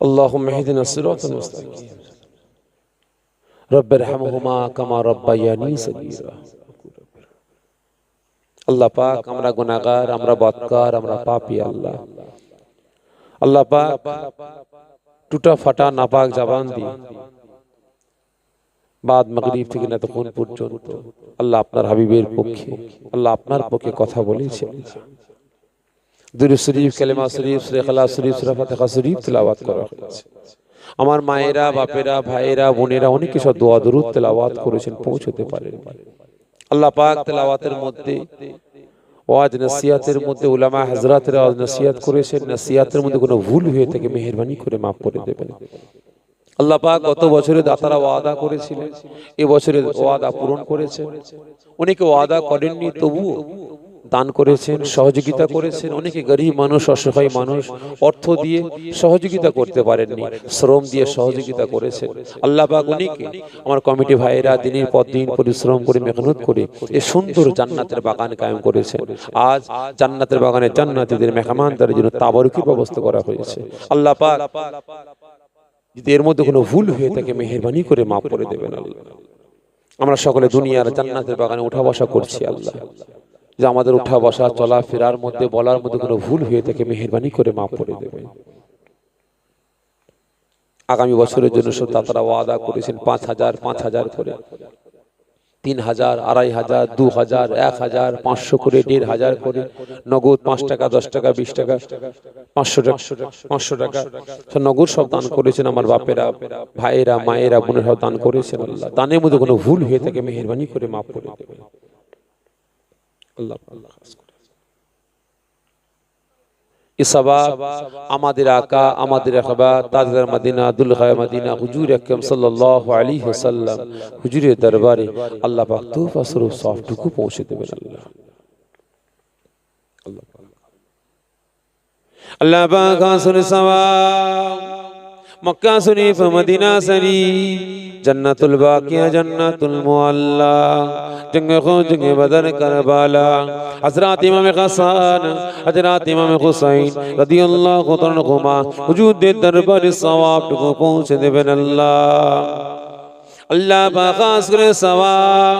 اللهم اهدنا الصراط المستقيم رب ارحمهما كما ربياني صغيرا আল্লাহ পাক আমরা গুনাহগার, আমরা বদকার, আমরা পাপী। আল্লাহ আল্লাহ পাক টুটা ফাটা নাপাক জবান দিয়ে বাদ মাগরিব থেকে না তখন পর্যন্ত আল্লাহ আপনার হাবিবের পক্ষে, আল্লাহ আপনার পক্ষে কথা বলেছেন। দুরূদ শরীফ, কালেমা শরীফ, সূরা ইখলাস শরীফ, সূরা ফাতিহা শরীফ তেলাওয়াত করা হয়েছে। আমার মায়েরা, বাপেরা, ভাইয়েরা, বোনেরা অনেক কিছু দোয়া দরুদ তেলাওয়াত করেছেন, পৌঁছতে পারেন। আল্লাহ পাক তেলাওয়াতের মধ্যে ওয়াজ নসিহতের মধ্যে উলামা হযরতরা ওয়াজ নসিহত করেছেন, নসিহতের মধ্যে কোনো ভুল হয়ে থাকে মেহেরবানি করে মাফ করে দেবেন। আল্লাহ পাক গত বছরে দাতারা ওয়াদা করেছিলেন, এই বছরে ওয়াদা পূরণ করেছেন। অনেকে ওয়াদা করেননি তবুও দান করেছেন, সহযোগিতা করেছেন। অনেকে গরীব মানুষ, অসহায় মানুষ অর্থ দিয়ে সহযোগিতা করতে পারেননি, শ্রম দিয়ে সহযোগিতা করেছেন। আল্লাহ পাক উনিকে আমার কমিটি ভাইয়েরা দিনের পর দিন পরিশ্রম করে মেহনত করে এই সুন্দর জান্নাতের বাগান কায়েম করেছেন। আজ জান্নাতের বাগানে জান্নাতীদের মেহমানদারের জন্য তাবারুকের ব্যবস্থা করা হয়েছে। আল্লাহ পাক যদি এর মধ্যে কোনো ভুল হয়ে থাকে মেহেরবানি করে মাফ করে দেবেন আল্লাহ। আমরা সকলে দুনিয়ার জান্নাতের বাগানে উঠা বসা করছি আল্লাহ, যে আমাদের উঠা বসা চলা ফেরার মধ্যে বলার মধ্যে কোনো ভুল হয়ে থাকে মেহেরবানি করে মাফ করে দেবেন। আগামী বছরের জন্য সব দাতারা ওয়াদা করেছেন 5,000 করে, 3,000, 2,500, 2,000, 1,000, 500 করে, 1,500 করে, নগদ 5 টাকা, 10 টাকা, 20 টাকা, 500 টাকা সব নগদ সব দান করেছেন আমার বাপেরা, ভাইয়েরা, মায়েরা, বোনেরা দান করেছেন আল্লাহ। দানের মধ্যে কোনো ভুল হয়ে থাকে মেহেরবানি করে মাফ করে দেবেন আল্লাহ। ইসাবাব আমাদের আকা, আমাদের আকা তাজদার মদিনা, দুলহায় মদিনা হুজুর আকরাম সাল্লাল্লাহু আলাইহি ওয়াসাল্লাম হুজুরের দরবারে আল্লাহ পাক তোফা স্বরূপ সবটুকু পৌঁছে দেবেন আল্লাহ। আল্লাহ পাক আসরে সওয়াব মক্কা শরীফ, মদিনা শরীফ, জান্নাতুল বাকিয়া, জান্নাতুল মুআল্লা, জঙ্গে খুন, জঙ্গে বদর, কারবালা, হযরত ইমাম হাসান, হযরত ইমাম হুসাইন রাদিয়াল্লাহু তাআলা আনহুমা হুজুরের দরবারে সওয়াবটুকু পৌঁছে দেবেন আল্লাহ। আল্লাহ পাক আসরে সওয়াব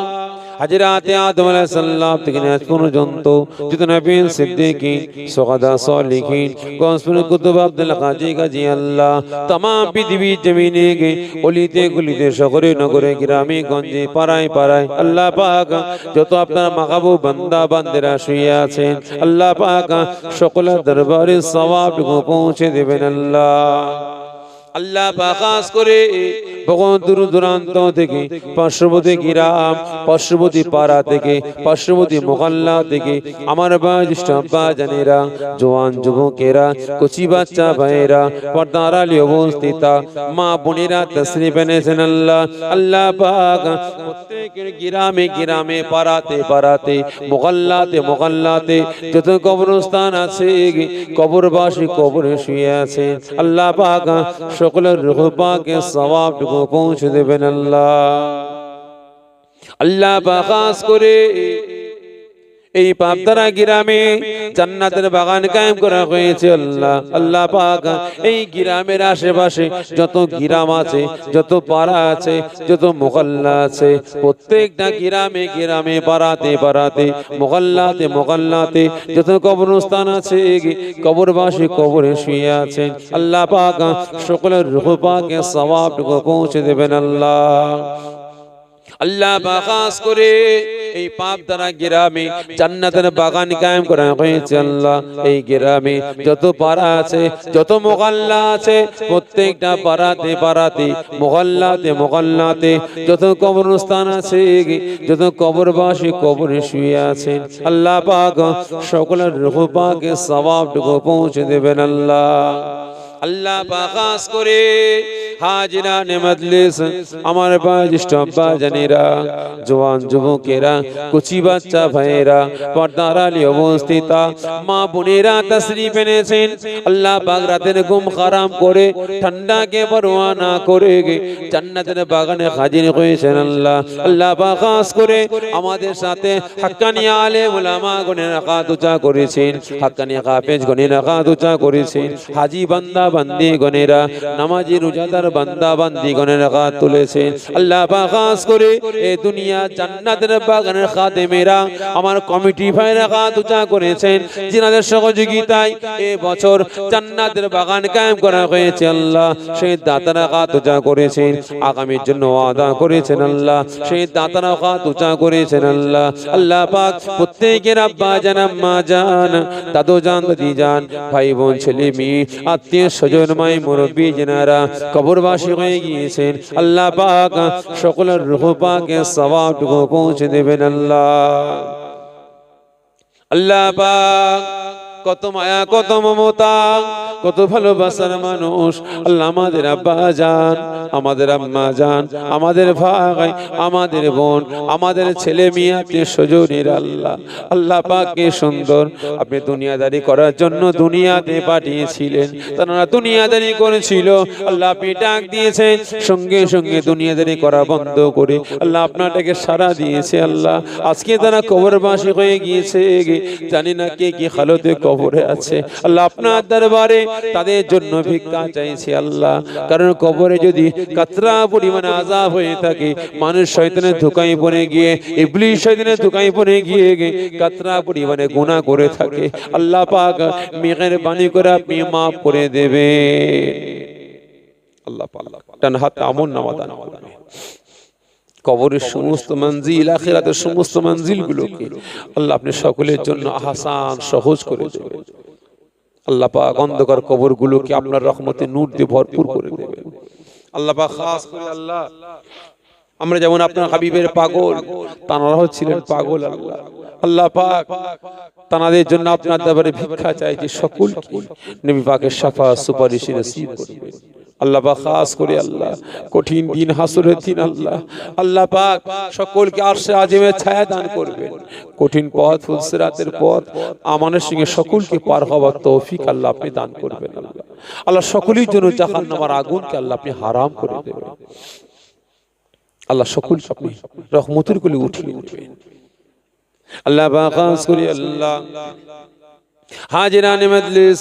হযরত আদম আলাইহিস সালাম থেকে আজ পর্যন্ত যত নবী, সিদ্দিকীন, শুহাদা, সালিহিন, গৌসুল কুতুব, আব্দুল কাজী গাজী আল্লাহ तमाम পৃথিবী জমিনে গে অলিতে গলিতে শহরে নগরে গ্রামে গঞ্জে পাড়ায় পাড়ায় আল্লাহ পাক যত আপনার মাহবুব বান্দা বান্দেরা শুয়ে আছেন আল্লাহ পাক সকলের দরবারে সওয়াবটুকু পৌঁছে দেবেন আল্লাহ। আল্লাহ পাক খাস করে বহু দূর দূরান্ত থেকে, পার্শ্ববর্তী গ্রাম, পার্শ্ববর্তী পাড়া থেকে, পার্শ্ববর্তী মহল্লা থেকে আমার বয়োজ্যেষ্ঠ আব্বা জানেরা, জওয়ান যুবকেরা, কচি বাচ্চা ভাইয়েরা, পর্দার আড়ালে অবস্থিত মা বোনেরা তাশরীফ এনেছেন আল্লাহ। আল্লাহ পাক প্রত্যেকের গ্রামে গ্রামে, পাড়াতে পাড়াতে, মহল্লাতে মহল্লাতে যত কবরস্থান আছে, কবরবাসী কবরে শুয়ে আছেন আল্লাহ পাক সকলের রূহ পাকে সওয়াবটুকু পৌঁছে দেবেন আল্লাহ। আল্লাহ পাক খাস করে এই পাবদারা গ্রামে জান্নাতের বাগান কায়েম করা হয়েছে আল্লাহ। আল্লাহ পাক এই গ্রামের আশেপাশে যত গ্রাম আছে, যত পাড়া আছে, যত মহল্লা আছে, প্রত্যেকটা গ্রামে গ্রামে, পাড়াতে পাড়াতে, মহল্লাতে মহল্লাতে যত কবরস্থান আছে, কবরবাসী কবরে শুয়ে আছেন আল্লাহ পাক সকলের রূহ পাকে সওয়াবটুকু পৌঁছে দেবেন আল্লাহ। আল্লাহ পাক খাস করে এই পাবদারা গ্রামে জান্নাতের বাগান কায়েম করা হয়েছে আল্লাহ। এই গ্রামে যত পাড়া আছে, যত মহল্লা আছে, প্রত্যেকটা পাড়াতে পাড়াতে, মহল্লাতে মহল্লাতে যত কবরস্থান আছে, যত কবরবাসী কবরে শুয়ে আছেন আল্লাহ পাক সকলের রূহ পাকে সওয়াবটুকু পৌঁছে দেবেন আল্লাহ। আল্লাহ পাক খাস করে হাজিরানে মজলিস আমার বয়োজ্যেষ্ঠ আব্বা জানেরা, জওয়ান যুবকেরা, কচি বাচ্চা ভাইয়েরা, পর্দার আড়ালে অবস্থিত মা বোনেরা তাশরীফ এনেছেন আল্লাহ পাক রাতের ঘুম হারাম করে, ঠান্ডাকে পরোয়া না করে জান্নাতের বাগানে হাজির হয়েছেন আল্লাহ। আল্লাহ পাক খাস করে আমাদের সাথে হাক্কানি আলেম উলামা গণের হাত উঁচা করেছেন, হাক্কানি হাফেজ গণের হাত উঁচা করেছেন, হাজী বান্দা বান্দি গণেরা, নামাজি রোজাদার বান্দা বান্দি গণের হাত তুলেছেন আল্লাহ পাক খাস করে এই দুনিয়া জান্নাতের বাগানের খাদেমেরা আমার কমিটি ভাইরা হাত উঁচা করেছেন, যিনাদের সহযোগিতায় এই বছর জান্নাতের বাগান কায়েম করা হয়েছে আল্লাহ। সেই দাতারা হাত উঁচা করেছেন, আগামীর জন্য ওয়াদা করেছেন আল্লাহ। সেই দাতারা হাত উঁচা করেছেন আল্লাহ। আল্লাহ পাক প্রত্যেকের আব্বা জান, আম্মা জান, দাদু জান, দাদি জান, ভাই বোন, ছেলে মেয়ে, আত্মীয় স্বজন, মাই মুরব্বী, যিনারা কবর কবরবাসী হয়ে গিয়েছেন আল্লাহ পাক সকলের রূহ পাকে সওয়াবটুকু পৌঁছে দেবেন আল্লাহ। আল্লাহ পাক কত মায়া কত মমতা কত ভালোবাসার মানুষ আল্লাহ আমাদের আব্বা জান আমাদের আম্মা জান আমাদের ভাই আমাদের বোন আমাদের ছেলে মেয়ে আত্মীয় স্বজনের আল্লাহ আল্লাহ পাক কি সুন্দর আপনি দুনিয়াদারি করার জন্য দুনিয়াতে পাঠিয়েছিলেন তারা দুনিয়াদারি করেছিল আল্লাহ আপনি ডাক দিয়েছেন সঙ্গে সঙ্গে দুনিয়াদারি করা বন্ধ করে আল্লাহ আপনাটাকে সাড়া দিয়েছে আল্লাহ আজকে তারা কবরবাসী হয়ে গিয়েছে জানি না কে কি হালতে কবরে আছে আল্লাহ আপনার দরবারে তাদের জন্য ভিক্ষা চাইছি আল্লাহ কারণ কবরে যদি কাতরা পরিমাণে আযাব হয়ে থাকে মানুষ শয়তানের ধোঁকায় পড়ে গিয়ে ইবলিস শয়তানের ধোঁকায় পড়ে গিয়ে কাতরা পরিমাণে গুনাহ করে থাকে আল্লাহ পাক মেহেরবানি করে আপনি maaf করে দেবে আল্লাহ পাক টান হাত আমল নামা দান করবে কবরের সমস্ত মঞ্জিল আখিরাতের সমস্ত মঞ্জিলগুলোকে আল্লাহ আপনি সকলের জন্য আসান সহজ করে দেবেন আল্লাহ পাক অন্ধকার কবরগুলোকে আপনার রহমতে নূর দিয়ে ভরপুর করে দেবেন আল্লাহ পাক খাস করে আল্লাহ আমরা যেমন আপনার হাবিবের পাগল তানারাও ছিলেন পাগল আল্লাহ আল্লাহ পাক তানাদের জন্য আপনার দরবারে ভিক্ষা চাইছি সকলকে নবী পাকের শাফাআত সুপারিশ নসিব করবেন আল্লাহ পাক খাস করে আল্লাহ কঠিন দিন হাসরের দিন আল্লাহ আল্লাহ পাক সকলকে আরশে আজিমের ছায়া দান করবেন কঠিন পথ ফুলসিরাতের পথ আমানের সঙ্গে সকলকে পার হওয়ার তৌফিক আল্লাহ আপনি দান করবেন আল্লাহ আল্লাহ সকলের জন্য জাহান্নামের আগুনকে আল্লাহ আপনি হারাম করে দেবেন আল্লাহ সকল আপনি রহমতের কোলে উঠিয়ে উঠবেন আল্লাহ পাক খাস করে আল্লাহ হাজিরান মজলিস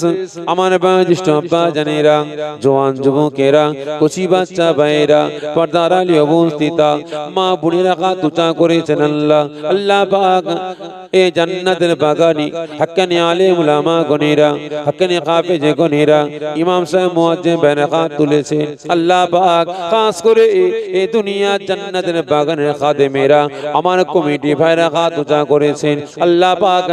আমার বাজিষ্ট আব্বা জানেরা জওয়ান যুবকেরা কচি বাচ্চা ভাইরা পর্দার আলী অবস্থিত মা বুড়িরা হাত উঁচা করেছেন আল্লাহ আল্লাহ পাক এই জান্নাতের বাগানি হাক্কানি আলেম উলামা গণেরা হাক্কানি হাফেজ গণেরা ইমাম সাহেব মুয়াজ্জিন বাইরে হাত তুলেছেন আল্লাহ পাক খাস করে এই দুনিয়া জান্নাতের বাগানের খাদেমেরা আমার কমিটি ভাইরা হাত উঁচা করেছেন আল্লাহ পাক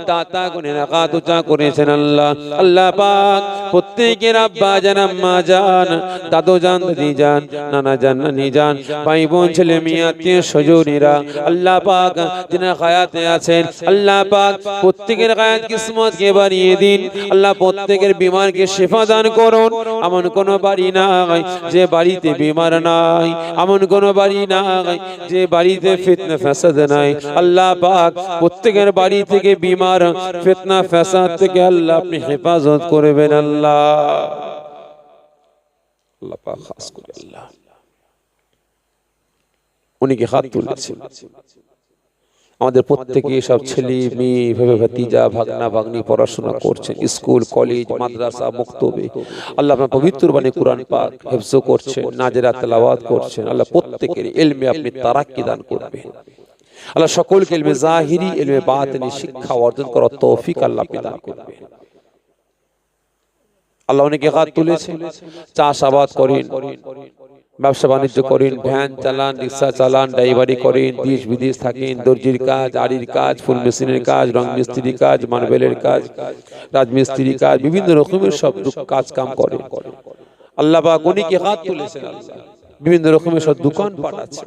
দাতা গণেরা হাত উঁচা করেছেন আল্লাহ আল্লাহ পাক প্রত্যেকের আব্বা জান আম্মা জান দাদু জান দাদি জান নানা জান নানি জান ভাই বোন ছেলে মেয়ে আত্মীয় স্বজনেরা আল্লাহ পাক যিনি হায়াতে আছেন আল্লাহ পাক প্রত্যেকের হায়াত কিসমতকে বাড়িয়ে দিন আল্লাহ প্রত্যেকের বিমারকে শিফা দান করুন এমন কোন বাড়ি নাই যে বাড়িতে বিমার নাই এমন কোন বাড়ি নাই যে বাড়িতে ফিতনা ফাসাদ নাই আল্লাহ পাক প্রত্যেকের বাড়ি থেকে বিমার ফিতনা ফাসাদ থেকে আল্লাহ আপনি হেফাজত করবেন আল্লাহ আল্লাহ পাক খাস করে আল্লাহ উনি কি হাত তুলেছেন আমাদের প্রত্যেকে সব ছেলে মেয়ে ভাই ভাতিজা ভাগনা ভাগ্নি পড়াশোনা করছেন স্কুল কলেজ মাদ্রাসা মক্তবে আল্লাহ আপনার পবিত্র বাণী কুরআন পাক হিফজ করছেন নাজেরা তেলাওয়াত করছেন আল্লাহ প্রত্যেকের ইলমে আপনি তারাক্কি দান করবেন আল্লাহ সকলকে ইলমে জাহিরি ইলমে বাতিনি শিক্ষা অর্জন করার তৌফিক আল্লাহ আপনি দান করবেন আল্লাহ অনেকে হাত তুলেছেন চাষাবাদ করেন ব্যবসা বাণিজ্য করেন ভ্যান চালান রিক্সা চালান ড্রাইভারি করেন দেশ বিদেশ থাকেন দর্জির কাজ আড়ির কাজ ফুল মেশিনের কাজ রং মিস্ত্রির কাজ মার্বেলের কাজ রাজমিস্ত্রির কাজ বিভিন্ন রকমের সব কাজ কাম করেন আল্লাহ পাক অনেকে হাত তুলেছেন আল্লাহ বিভিন্ন রকমের সব দোকান পাট আছে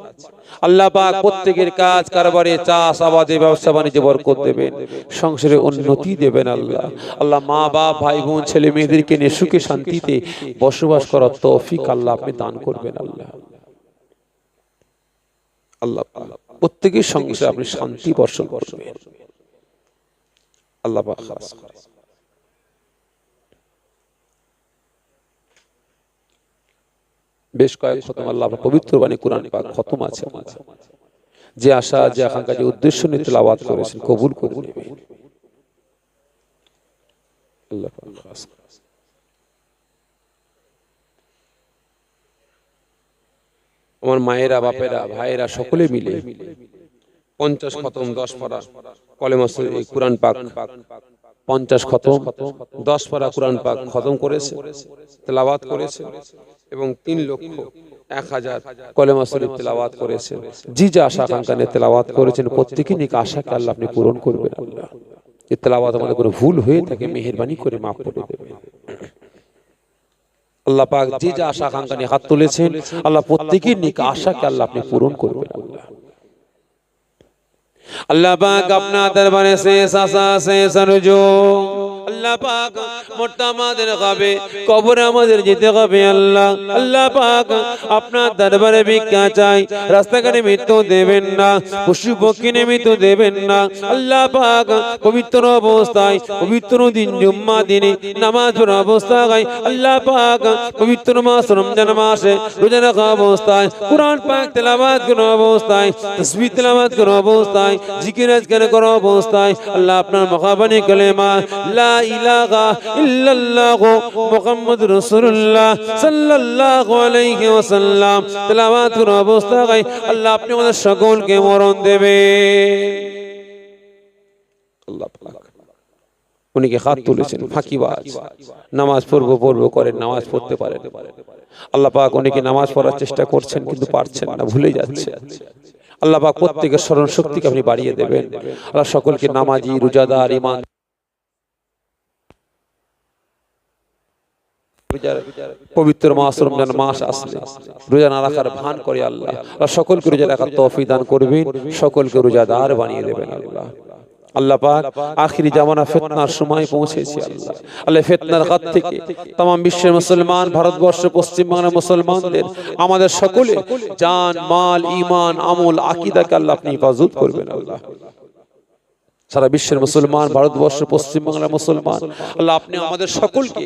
আল্লাহ পাক প্রত্যেকের কাজ কারবারে চাষ আবাদে ব্যবসা বাণিজ্যে বরকত দেবেন সংসারে উন্নতি দেবেন আল্লাহ আল্লাহ মা বাপ ভাই বোন ছেলে মেয়েদেরকে নিয়ে সুখে শান্তিতে বসবাস করার তৌফিক আল্লাহ আপনি দান করবেন আল্লাহ আল্লাহ প্রত্যেকের সংসারে আপনি শান্তি বর্ষণ করবেন আল্লাহ পাক খাস করে বেশ কয়েক খতম আল্লাহ পবিত্র বাণী কুরআন পাক খতম আছে যে আশা যে আকাঙ্ক্ষা যে উদ্দেশ্য নিয়ে তেলাওয়াত করেছেন কবুল করে নেবেন আল্লাহ পাক খাস আমার মায়েরা বাপেরা ভাইয়েরা সকলে মিলে 50 খতম 10 পারা কলেমা কুরআন পাক 50 খতম 10 পারা কুরআন পাক খতম করেছে তেলাওয়াত করেছে এবং 3,01,000 কলেমা শরীফ তেলাওয়াত করেছেন জি যা আশা আকাঙ্ক্ষা নিয়ে তেলাওয়াত করেছেন প্রত্যেকই নিক আশাকে আল্লাহ আপনি পূরণ করবেন আল্লাহ এই তেলাওয়াত আমাদের কোনো ভুল হয়ে থাকে মেহেরবানি করে maaf করে দেবেন আল্লাহ পাক যে যা আশা আকাঙ্ক্ষা নিয়ে হাত তুলেছেন আল্লাহ প্রত্যেকের নেক আশাকে আল্লাহ আপনি পূরণ করবেন আল্লাহ পাক আপনার দরবারে শেষ আশা শেষ রুজু আল্লাহ পাক মরতে আমাদের হবে কবরে আমাদের যেতে হবে আল্লাহ আল্লাহ পাক আপনার দরবারে ভিক্ষা চাই রাস্তাঘাটে মৃত্যু দেবেন না পশু পক্ষী মৃত্যু দেবেন না আল্লাহ পাক পবিত্র অবস্থায় পবিত্র দিন জুম্মা দিনে নামাজ পড়া অবস্থায় আল্লাহ পাক পবিত্র মাস রমজান মাসে রোজা রাখা অবস্থায় কুরআন পাক তেলাওয়াত করা অবস্থায় তাসবিহ তেলাওয়াত করা অবস্থায় জিকির আজকার করা অবস্থায় আল্লাহ আপনার মুখাবানি কালেমা লা ইলাহা ইল্লাল্লাহ মুহাম্মাদুর রাসূলুল্লাহ সাল্লাল্লাহু আলাইহি ওয়াসাল্লাম তেলাওয়াত করা অবস্থায় আল্লাহ আপনি আমাদের সকলকে মরণ দেবেন আল্লাহ পাক উনিকে হাত তুলেছেন ফাঁকিবাজ নামাজ পড়বো করেন নামাজ পড়তে পারেন আল্লাহ পাক উনিকে নামাজ পড়ার চেষ্টা করছেন কিন্তু পারছেন না ভুলে যাচ্ছেন আল্লাহ পাক প্রত্যেকের স্মরণ শক্তিকে আপনি বাড়িয়ে দেবেন আল্লাহ সকলকে নামাজি রোজাদার ঈমান পবিত্র মাস রমজান মাস আসলে রোজা না রাখার ভান করে আল্লাহ সকলকে রোজা রাখার তৌফিক দান করবেন সকলকে রোজাদার বানিয়ে দেবেন আল্লাহ আল্লাহ পাক আখিরি জামানা ফিতনার সময় পৌঁছেছে আল্লাহ আল্লাহ ফিতনার হাত থেকে तमाम বিশ্বের মুসলমান ভারতবর্ষ পশ্চিম বাংলার মুসলমানদের আমাদের সকলের জান মাল ঈমান আমল আকীদাকে আল্লাহ আপনি হেফাজত করবেন আল্লাহ সারা বিশ্বের মুসলমান ভারতবর্ষ পশ্চিম বাংলার মুসলমান আল্লাহ আপনি আমাদের সকলকে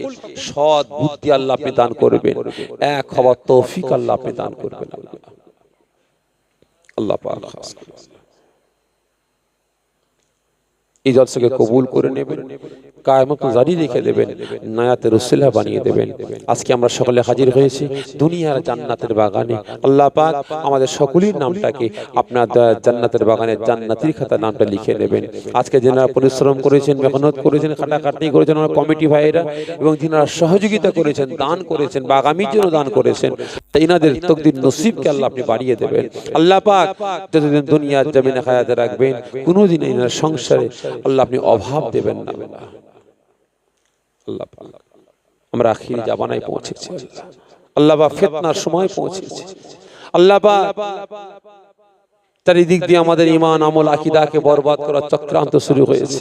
সৎ বুদ্ধি আল্লাহ আপনি দান করবেন এক হওয়ার তৌফিক আল্লাহ আপনি দান করবেন আল্লাহ আল্লাহ পাক এই জলসাকে কবুল করে নেবেন কায়ামত জারি রেখে দেবেন নায়াতের উসিলা বানিয়ে দেবেন আজকে আমরা সকলে হাজির হয়েছি দুনিয়ার জান্নাতের বাগানে আল্লাহ পাক আমাদের সকলের নামটাকে আপনার জান্নাতের বাগানে জান্নাতীর খাতা নামটা লিখে নেবেন আজকে যারা পরিশ্রম করেছেন মেহনত করেছেন খাটাখাটনি করেছেন আমার কমিটি ভাইয়েরা এবং যারা সহযোগিতা করেছেন দান করেছেন বা আগামীর জন্য দান করেছেন ইনাদের তকদির নসিবকে আল্লাহ আপনি বাড়িয়ে দেবেন আল্লাহ পাক যতদিন দুনিয়ার জমিনে হায়াতে রাখবেন কোনোদিন ইনার সংসারে আল্লাহ আপনি অভাব দেবেন না আল্লাহ পাক আমরা আখির জামানায় পৌঁছেছি আল্লাহ পাক ফিতনার সময় পৌঁছেছি আল্লাহ পাক চারিদিক দিয়ে আমাদের ঈমান আমল আকীদাকে বরবাদ করার চক্রান্ত শুরু হয়েছে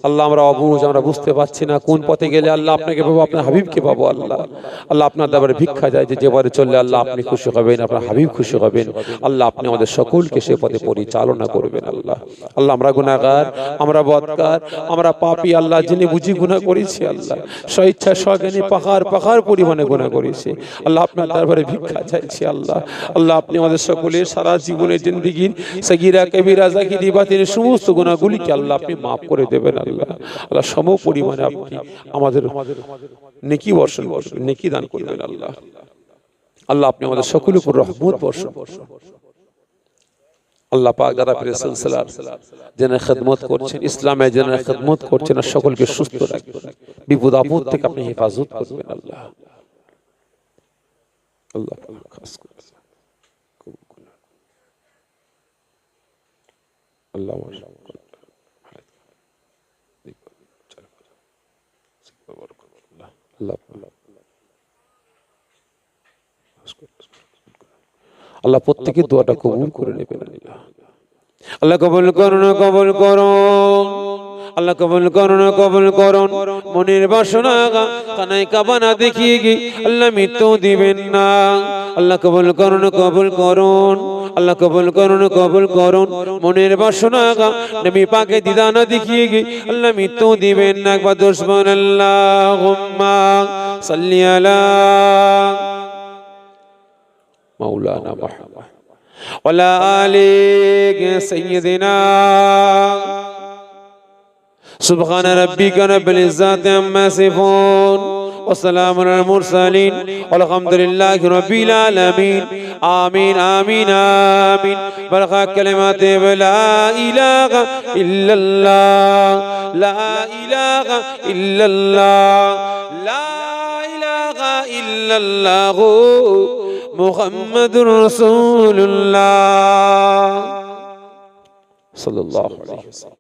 আল্লাহ আমরা অবুঝ আমরা বুঝতে পারছি না কোন পথে গেলে আল্লাহ আপনাকে পাবো আপনার হাবিবকে পাবো আল্লাহ আল্লাহ আপনার দরবারে ভিক্ষা যায় যে যেবারে চললে আল্লাহ আপনি খুশি হবেন আপনার হাবিব খুশি হবেন আল্লাহ আপনি আমাদের সকলকে সে পথে পরিচালনা করবেন আল্লাহ আল্লাহ আমরা গুনাহগার আমরা বদকার আমরা পাপী আল্লাহ জেনে বুঝি গুনাহ করেছি আল্লাহ স্বেচ্ছা স্বজ্ঞানে পাহাড় পরিমাণে গুনাহ করেছি আল্লাহ আপনার দরবারে ভিক্ষা চাইছি আল্লাহ আল্লাহ আপনি আমাদের সকলের সারা জীবনের জিন্দেগি সগীরা কবিরা যাকিরি বাতিনের সমস্ত গুনাহগুলিকে আল্লাহ আপনি maaf করে দেবেন আল্লাহ আল্লাহ সম পরিমাণে আপনি আমাদের নেকি বর্ষণ করবেন নেকি দান করবেন আল্লাহ আল্লাহ আপনি আমাদের সকলের উপর রহমত বর্ষণ আল্লাহ পাক যারা পীর সিলসিলার যারা খিদমত করছেন ইসলামে যারা খিদমত করছেন সকলকে সুস্থ রাখবেন বিপদ আপদ থেকে আপনি হেফাজত করবেন আল্লাহ আল্লাহ পাক খাস করে আল্লাহ আল্লাহ প্রত্যেকের দোয়াটা কবুল করে নেবেন আল্লাহ কবুল করুন আল্লাহ কবুল করুন মনের বাসনা কানায় কাবানা দেখিয়ে গিয়ে আল্লাহ মৃত্যু দিবেন না আল্লাহ কবুল করুন আল্লাহ কবুল করুন মনের বাসনা নবী পাকে দিদানা দেখিয়ে গিয়ে আল্লাহ মৃত্যু দিবেন না একবার দুশমন আল্লাহুম্মা সাল্লি আলা মাওলানা মুহাম্মদ ওয়ালা আলি সাইয়্যিদিনা سبحان ربك رب العزة عما يصفون وسلام على المرسلين والحمد لله رب العالمين آمين آمين آمين بركة كلمات لا إله إلا الله لا إله إلا الله لا إله إلا الله محمد رسول الله صلى الله عليه وسلم